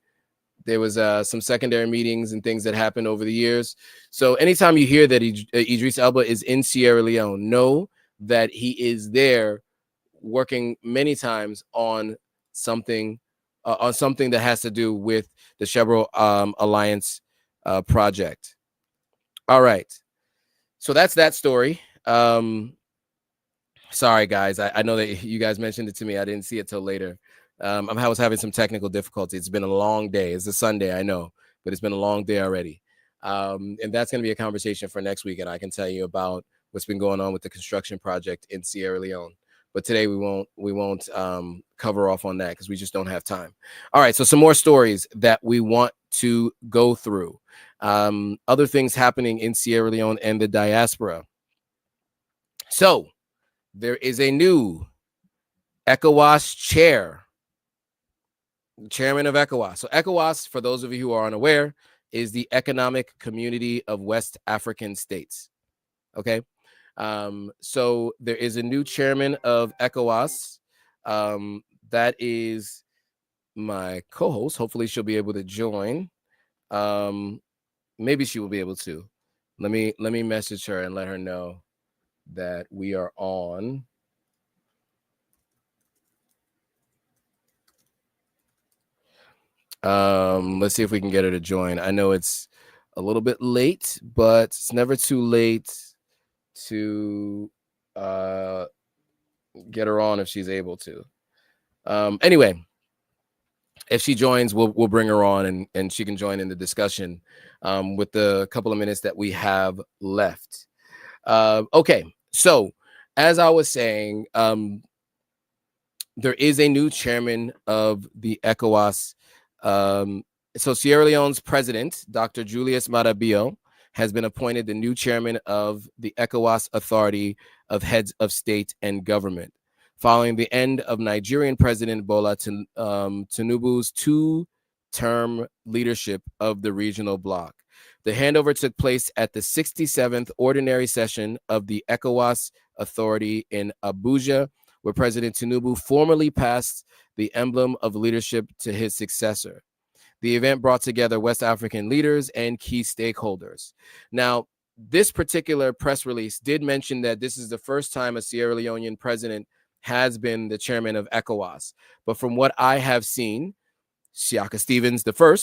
There was some secondary meetings and things that happened over the years. So anytime you hear that Idris Elba is in Sierra Leone, know that he is there working many times on something that has to do with the SHERBRO Alliance project. All right. So that's that story. Sorry, guys. I know that you guys mentioned it to me. I didn't see it till later. I was having some technical difficulty. It's been a long day. It's a Sunday, I know, but it's been a long day already. And that's going to be a conversation for next week. And I can tell you about what's been going on with the construction project in Sierra Leone. But today we won't cover off on that because we just don't have time. All right. So some more stories that we want to go through. Other things happening in Sierra Leone and the diaspora. So there is a new ECOWAS chairman of ECOWAS. So ECOWAS, for those of you who are unaware, is the Economic Community of West African States. Okay. So there is a new chairman of ECOWAS. That is my co-host. Hopefully she'll be able to join. Maybe she will be able to. Let me message her and let her know that we are on. Let's see if we can get her to join. I know it's a little bit late, but it's never too late to get her on if she's able to. Anyway, if she joins, we'll bring her on and she can join in the discussion with the couple of minutes that we have left. Okay, so as I was saying, there is a new chairman of the ECOWAS. So Sierra Leone's president, Dr. Julius Maada Bio, has been appointed the new chairman of the ECOWAS Authority of Heads of State and Government, following the end of Nigerian President Bola Tinubu's two-term leadership of the regional bloc. The handover took place at the 67th ordinary session of the ECOWAS Authority in Abuja, where President Tinubu formally passed the emblem of leadership to his successor. The event brought together West African leaders and key stakeholders. Now, this particular press release did mention that this is the first time a Sierra Leonean president has been the chairman of ECOWAS. But from what I have seen, Siaka Stevens I,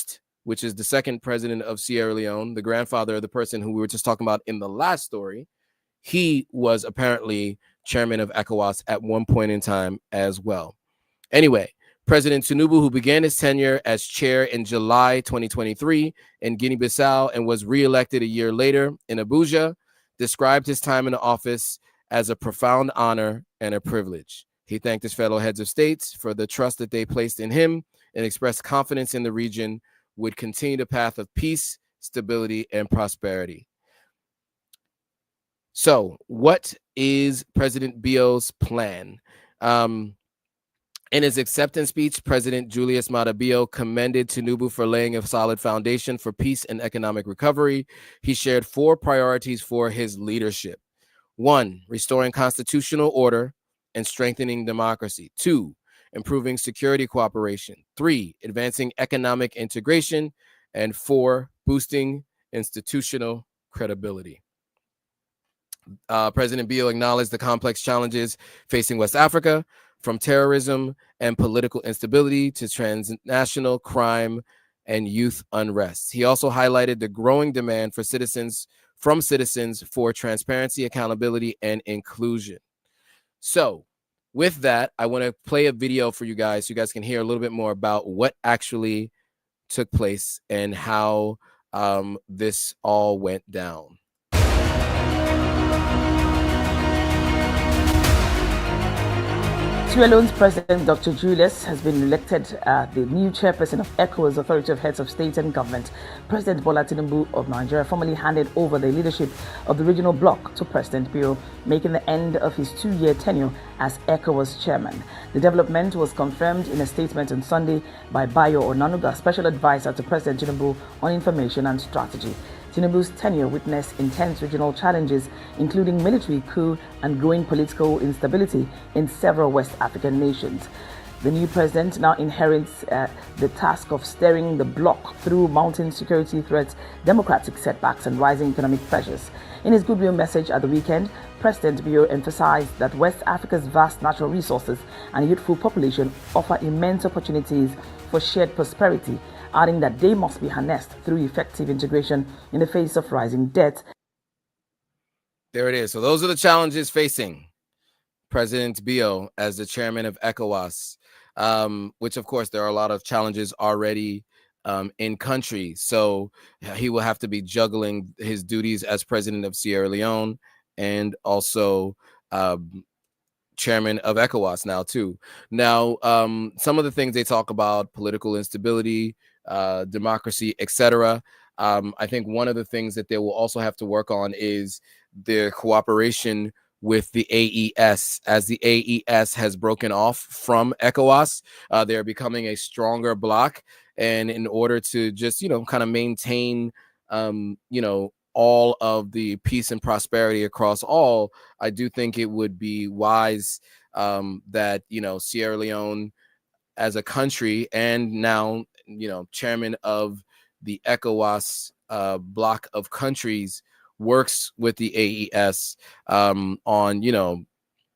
which is the second president of Sierra Leone, the grandfather of the person who we were just talking about in the last story, he was apparently chairman of ECOWAS at one point in time as well. Anyway, President Tinubu, who began his tenure as chair in July 2023 in Guinea-Bissau and was re-elected a year later in Abuja, described his time in the office as a profound honor and a privilege. He thanked his fellow heads of states for the trust that they placed in him and expressed confidence in the region would continue the path of peace, stability, and prosperity. So what is President Bio's plan? In his acceptance speech, President Julius Maada Bio commended Tinubu for laying a solid foundation for peace and economic recovery. He shared 4 priorities for his leadership. 1, restoring constitutional order and strengthening democracy. 2, improving security cooperation. 3, advancing economic integration. And 4, boosting institutional credibility. President Bio acknowledged the complex challenges facing West Africa, from terrorism and political instability to transnational crime and youth unrest. He also highlighted the growing demand for citizens for transparency, accountability, and inclusion. So with that, I want to play a video for you guys so you guys can hear a little bit more about what actually took place and how this all went down. Sierra Leone's President Dr. Julius has been elected the new chairperson of ECOWAS, Authority of Heads of State and Government. President Bola Tinubu of Nigeria formally handed over the leadership of the regional bloc to President Bio, making the end of his 2-year tenure as ECOWAS chairman. The development was confirmed in a statement on Sunday by Bayo Onanuga, special advisor to President Tinubu on information and strategy. Tinubu's tenure witnessed intense regional challenges, including military coup and growing political instability in several West African nations. The new president now inherits the task of steering the bloc through mounting security threats, democratic setbacks, and rising economic pressures. In his goodwill message at the weekend, President Bio emphasized that West Africa's vast natural resources and youthful population offer immense opportunities for shared prosperity, adding that they must be harnessed through effective integration in the face of rising debt. There it is. So those are the challenges facing President Bio as the chairman of ECOWAS, which, of course, there are a lot of challenges already in country. So he will have to be juggling his duties as president of Sierra Leone and also chairman of ECOWAS now, too. Now, some of the things they talk about, political instability, democracy, etc. I think one of the things that they will also have to work on is their cooperation with the AES. As the AES has broken off from ECOWAS, they're becoming a stronger bloc. And in order to just, kind of maintain, all of the peace and prosperity across all, I do think it would be wise that, you know, Sierra Leone as a country, and now, you know, chairman of the ECOWAS block of countries, works with the AES on, you know,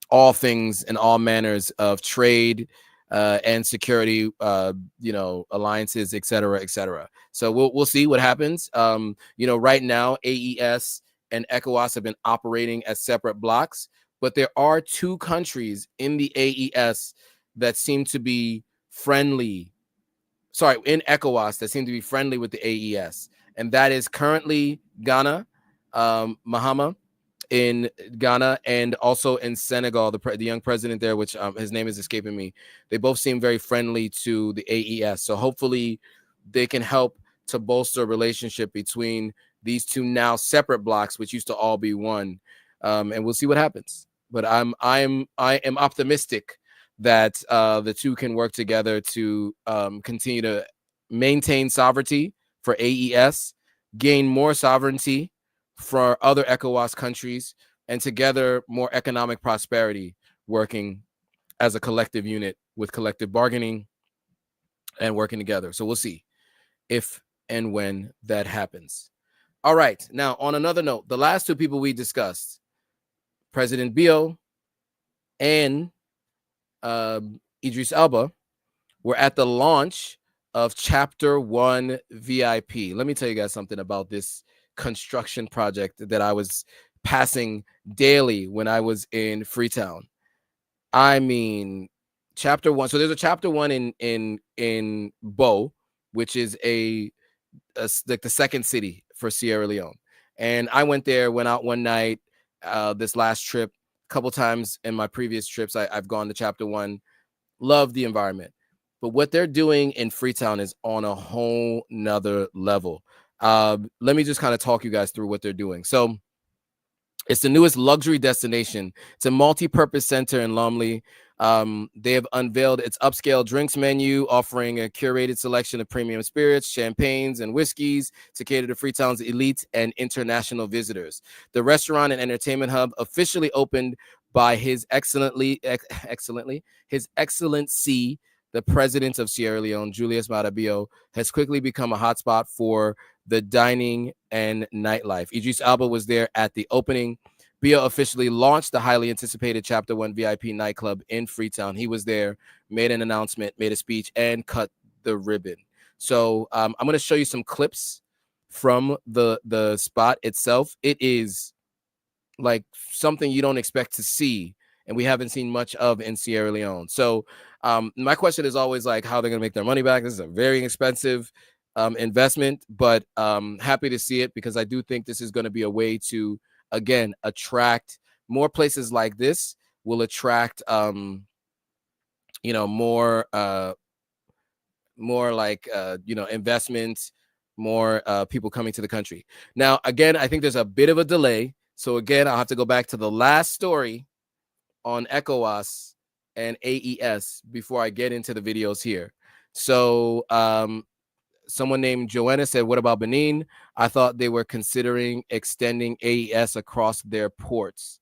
all things and all manners of trade and security, you know, alliances, et cetera, et cetera. So we'll see what happens. You know, right now, AES and ECOWAS have been operating as separate blocks, but there are two countries in the AES that seem to be friendly. Sorry, in ECOWAS that seem to be friendly with the AES, and that is currently Ghana, Mahama in Ghana, and also in Senegal, the young president there, which his name is escaping me. They both seem very friendly to the AES. So hopefully they can help to bolster a relationship between these two now separate blocks, which used to all be one. And we'll see what happens. But I am optimistic that the two can work together to continue to maintain sovereignty for AES, gain more sovereignty for other ECOWAS countries, and together more economic prosperity, working as a collective unit with collective bargaining and working together. So we'll see if and when that happens. All right. Now, on another note, the last two people we discussed, President Bio and Idris Elba, were at the launch of Chapter 1 VIP. Let me tell you guys something about this construction project that I was passing daily when I was in Freetown. I mean, Chapter 1. So there's a Chapter 1 in Bo, which is like the second city for Sierra Leone. And I went there, went out one night, this last trip. A couple times in my previous trips, I've gone to Chapter 1. Love the environment. But what they're doing in Freetown is on a whole nother level. Let me just kind of talk you guys through what they're doing. So it's the newest luxury destination. It's a multi-purpose center in Lungi. They have unveiled its upscale drinks menu, offering a curated selection of premium spirits, champagnes, and whiskeys to cater to Freetown's elite and international visitors. The restaurant and entertainment hub officially opened by His Excellency, the President of Sierra Leone, Julius Maada Bio, has quickly become a hotspot for the dining and nightlife. Idris Elba was there at the opening. Bio officially launched the highly anticipated Chapter 1 VIP nightclub in Freetown. He was there, made an announcement, made a speech, and cut the ribbon. So I'm going to show you some clips from the spot itself. It is like something you don't expect to see, and we haven't seen much of in Sierra Leone. So my question is always like how they're going to make their money back. This is a very expensive investment, but happy to see it, because I do think this is going to be a way to, again, attract more places like this. Will attract you know, more like you know, investments, more people coming to the country. Now, again, I think there's a bit of a delay. So again, I'll have to go back to the last story on ECOWAS and AES before I get into the videos here. So someone named Joanna said, what about Benin? I thought they were considering extending AES across their ports.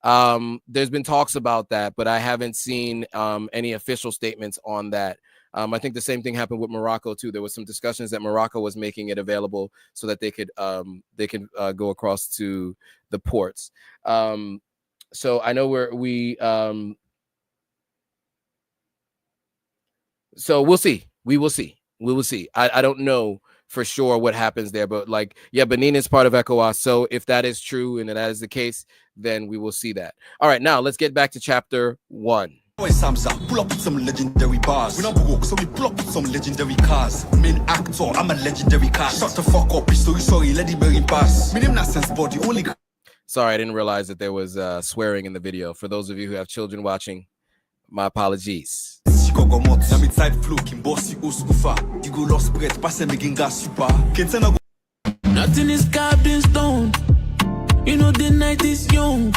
There's been talks about that, but I haven't seen any official statements on that. I think the same thing happened with Morocco too. There was some discussions that Morocco was making it available so that they could go across to the ports. So I know so we'll see. We will see. I don't know for sure what happens there, but like, yeah, Benin is part of ECOWAS. So if that is true and that is the case, then we will see that. All right, now let's get back to Chapter 1. Pull up with some legendary bars. We don't walk, so we pull up with some legendary cars. Main actor, I'm a legendary cast. Shut the fuck up, sorry, let it pass. Me name not sense body, only. Sorry, I didn't realize that there was swearing in the video. For those of you who have children watching, my apologies. Nothing is carved in stone. You know the night is young.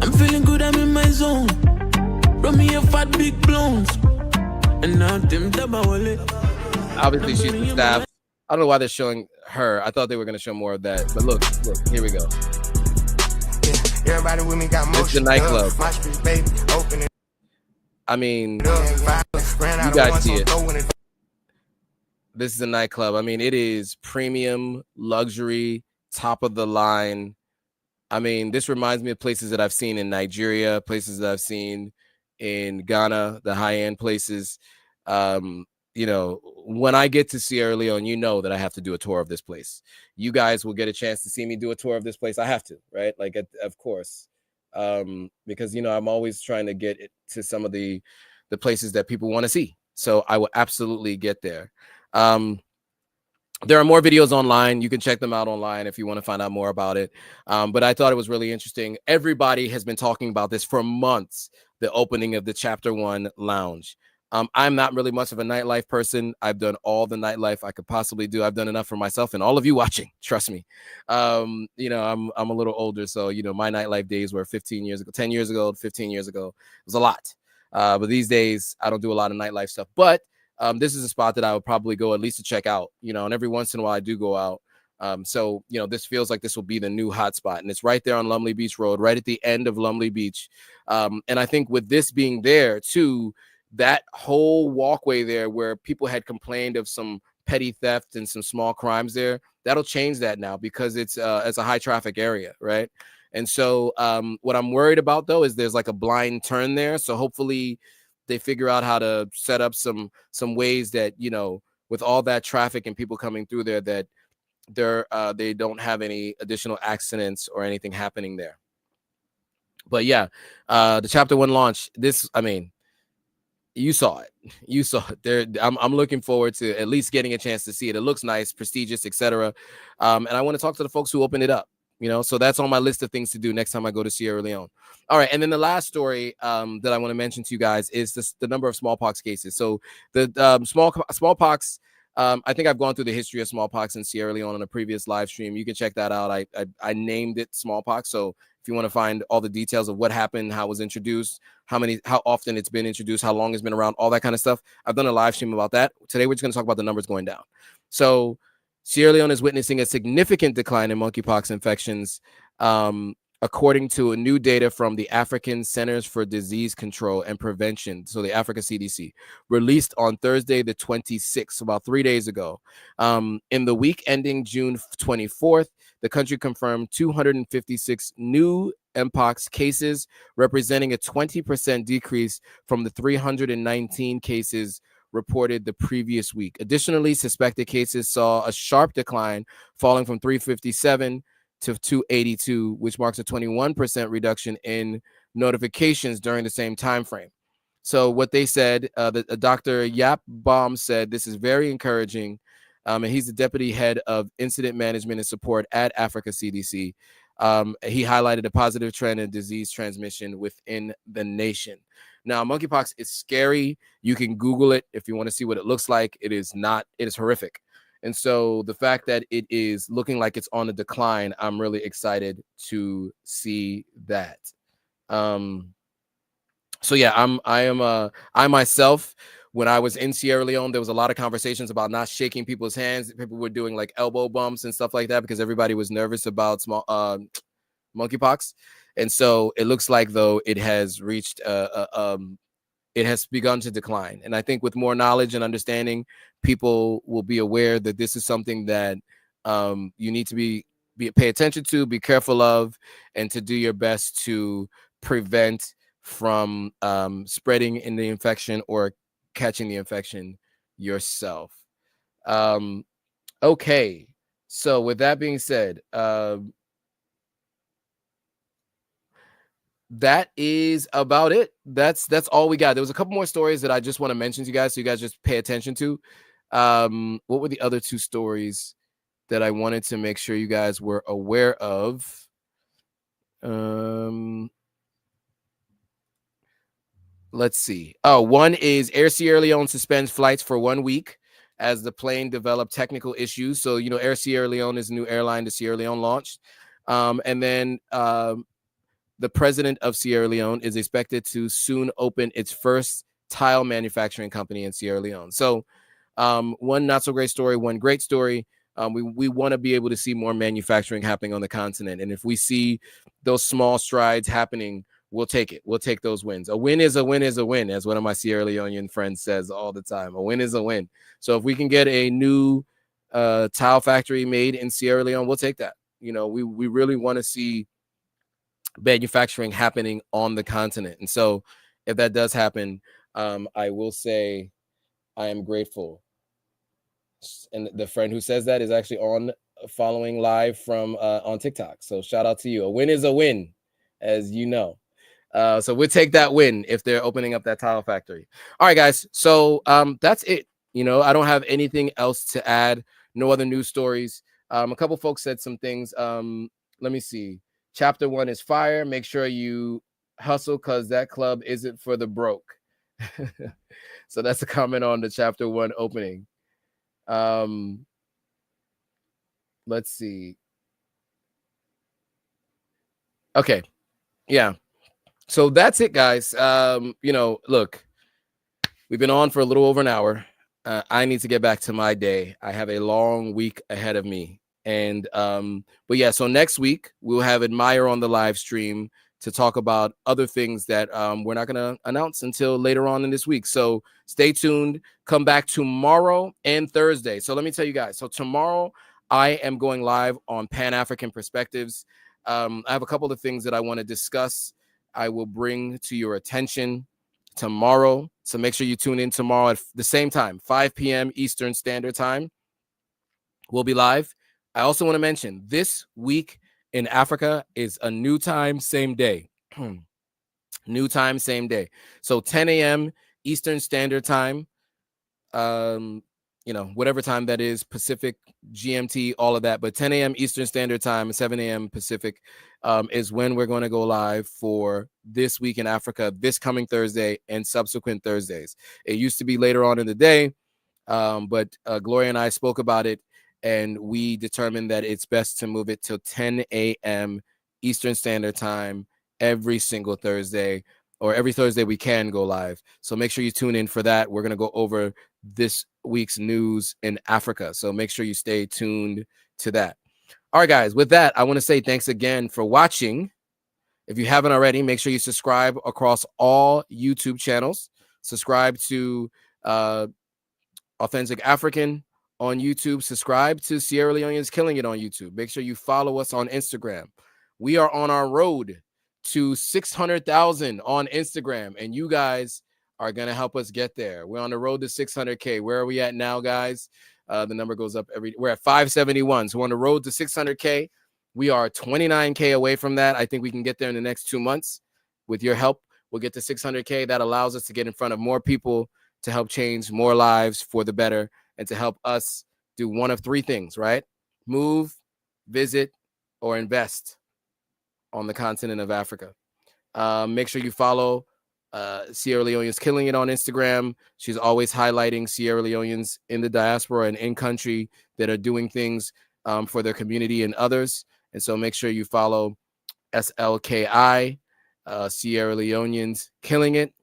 I'm feeling good, I'm in my zone. Run me a fat big blonde. And now them double. Obviously, she's the staff. I don't know why they're showing her. I thought they were going to show more of that, but look, here we go. Everybody with me got It's the nightclub. I mean, you guys see it. This is a nightclub. I mean, it is premium, luxury, top of the line. I mean, this reminds me of places that I've seen in Nigeria, places that I've seen in Ghana, the high-end places. You know, when I get to Sierra Leone, you know that I have to do a tour of this place. You guys will get a chance to see me do a tour of this place. I have to, right? Like, of course, because, you know, I'm always trying to get it to some of the places that people want to see. So I will absolutely get there. There are more videos online. You can check them out online if you want to find out more about it. But I thought it was really interesting. Everybody has been talking about this for months, the opening of the Chapter 1 lounge. I'm not really much of a nightlife person. I've done all the nightlife I could possibly do. I've done enough for myself and all of you watching. Trust me. You know, I'm a little older. So, you know, my nightlife days were 15 years ago, 10 years ago, 15 years ago. It was a lot. But these days, I don't do a lot of nightlife stuff. But this is a spot that I would probably go at least to check out, you know, and every once in a while I do go out. So, you know, this feels like this will be the new hotspot, and it's right there on Lumley Beach Road, right at the end of Lumley Beach. And I think with this being there too, that whole walkway there where people had complained of some petty theft and some small crimes there, that'll change that now because it's a high traffic area, right? And so what I'm worried about though is there's like a blind turn there. So hopefully they figure out how to set up some ways that, you know, with all that traffic and people coming through there, that they don't have any additional accidents or anything happening there. But yeah, the Chapter 1 launch, this, I mean, you saw it there. I'm looking forward to at least getting a chance to see it. It looks nice, prestigious, etc. And I want to talk to the folks who opened it up, you know, so that's on my list of things to do next time I go to Sierra Leone. All right. And then the last story that I want to mention to you guys is the number of smallpox cases. So the smallpox, I think I've gone through the history of smallpox in Sierra Leone on a previous live stream. You can check that out. I named it smallpox. So if you want to find all the details of what happened, how it was introduced, how often it's been introduced, how long it's been around, all that kind of stuff, I've done a live stream about that. Today, we're just going to talk about the numbers going down. So Sierra Leone is witnessing a significant decline in monkeypox infections, according to a new data from the African Centers for Disease Control and Prevention, so the Africa CDC, released on Thursday the 26th, about 3 days ago. In the week ending June 24th, the country confirmed 256 new MPOX cases, representing a 20% decrease from the 319 cases reported the previous week. Additionally, suspected cases saw a sharp decline, falling from 357 to 282, which marks a 21% reduction in notifications during the same time frame. So what they said, Dr. Yap Baum said, this is very encouraging. And he's the deputy head of incident management and support at Africa CDC. He highlighted a positive trend in disease transmission within the nation. Now, monkeypox is scary. You can Google it if you want to see what it looks like. It is horrific. And so the fact that it is looking like it's on a decline, I'm really excited to see that. So yeah, I myself, when I was in Sierra Leone, there was a lot of conversations about not shaking people's hands. People were doing like elbow bumps and stuff like that because everybody was nervous about monkeypox. And so it looks like though it has reached it has begun to decline. And I think with more knowledge and understanding, people will be aware that this is something that you need to pay attention to, be careful of, and to do your best to prevent from spreading in the infection or catching the infection yourself. Okay, so with that being said, that is about it. That's all we got. There was a couple more stories that I just want to mention to you guys, so you guys just pay attention to. What were the other two stories that I wanted to make sure you guys were aware of? Let's see. Oh, one is Air Sierra Leone suspends flights for 1 week as the plane developed technical issues. So, you know, Air Sierra Leone is a new airline that Sierra Leone launched. And then the president of Sierra Leone is expected to soon open its first tile manufacturing company in Sierra Leone. So one not so great story, one great story. We want to be able to see more manufacturing happening on the continent. And if we see those small strides happening, we'll take it. We'll take those wins. A win is a win is a win, as one of my Sierra Leonean friends says all the time. A win is a win. So if we can get a new tile factory made in Sierra Leone, we'll take that. You know, we really want to see manufacturing happening on the continent. And so if that does happen, I will say I am grateful. And the friend who says that is actually on following live from on TikTok. So shout out to you. A win is a win, as you know. So we'll take that win if they're opening up that tile factory. All right, guys. So that's it. You know, I don't have anything else to add. No other news stories. A couple folks said some things. Let me see. Chapter 1 is fire. Make sure you hustle because that club isn't for the broke. So that's a comment on the chapter 1 opening. Let's see. Okay. Yeah. So that's it, guys. You know, look, we've been on for a little over an hour. I need to get back to my day. I have a long week ahead of me. And but yeah, so next week we'll have Admire on the live stream to talk about other things that we're not going to announce until later on in this week. So stay tuned. Come back tomorrow and Thursday. So let me tell you guys. So tomorrow I am going live on Pan-African Perspectives. I have a couple of things that I want to discuss. I will bring to your attention tomorrow. So make sure you tune in tomorrow at the same time, 5 p.m. Eastern Standard Time. We'll be live. I also want to mention this week in Africa is a new time, same day. New time, same day. So 10 a.m. Eastern Standard Time. You know, whatever time that is, Pacific, GMT, all of that. But 10 a.m. Eastern Standard Time, 7 a.m. Pacific is when we're going to go live for this week in Africa, this coming Thursday and subsequent Thursdays. It used to be later on in the day, but Gloria and I spoke about it, and we determined that it's best to move it till 10 a.m. Eastern Standard Time every single Thursday, or every Thursday we can go live. So make sure you tune in for that. We're going to go over this week's news in Africa. So make sure you stay tuned to that. All right, guys, with that, I want to say thanks again for watching. If you haven't already, make sure you subscribe across all YouTube channels. Subscribe to Authentic African on YouTube. Subscribe to Sierra Leoneans Killing It on YouTube. Make sure you follow us on Instagram. We are on our road to 600,000 on Instagram, and you guys are going to help us get there. We're on the road to 600K. Where are we at now, guys? The number goes up we're at 571. So we're on the road to 600K. We are 29K away from that. I think we can get there in the next 2 months. With your help, we'll get to 600K. That allows us to get in front of more people, to help change more lives for the better, and to help us do one of three things, right? Move, visit, or invest on the continent of Africa. Make sure you follow Sierra Leoneans Killing It on Instagram. She's always highlighting Sierra Leoneans in the diaspora and in country that are doing things for their community and others. And so make sure you follow SLKI, Sierra Leoneans Killing It.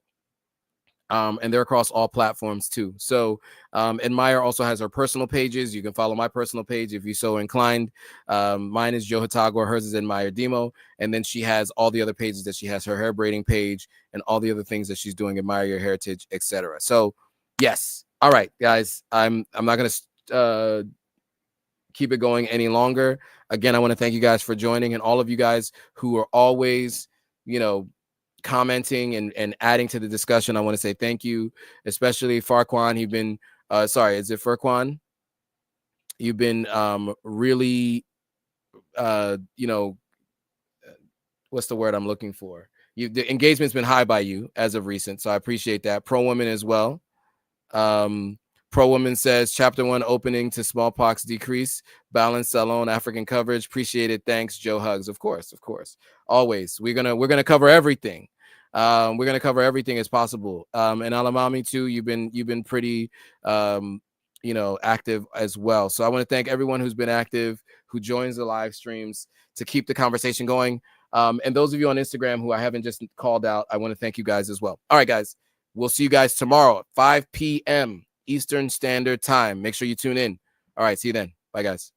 And they're across all platforms too. So Admire also has her personal pages. You can follow my personal page if you're so inclined. Mine is Joe Hatagwa, hers is Admire Demo, and then she has all the other pages that she has, her hair braiding page and all the other things that she's doing, Admire Your Heritage, etc. So yes, all right, guys, I'm not gonna keep it going any longer. Again, I want to thank you guys for joining, and all of you guys who are always, you know, commenting and adding to the discussion. I want to say thank you, especially Farquan. You've been sorry, is it Farquan? You've been really you know, what's the word I'm looking for? The engagement's been high by you as of recent, so I appreciate that. Pro Woman as well. Pro Woman says chapter 1 opening to smallpox decrease, balance salon African coverage. Appreciate it. Thanks, Joe. Hugs. Of course, always. We're gonna cover everything. We're gonna cover everything as possible. And Alamami too. You've been pretty you know, active as well. So I want to thank everyone who's been active, who joins the live streams to keep the conversation going. And those of you on Instagram who I haven't just called out, I want to thank you guys as well. All right, guys, we'll see you guys tomorrow at 5 p.m. Eastern Standard Time. Make sure you tune in. All right, see you then. Bye, guys.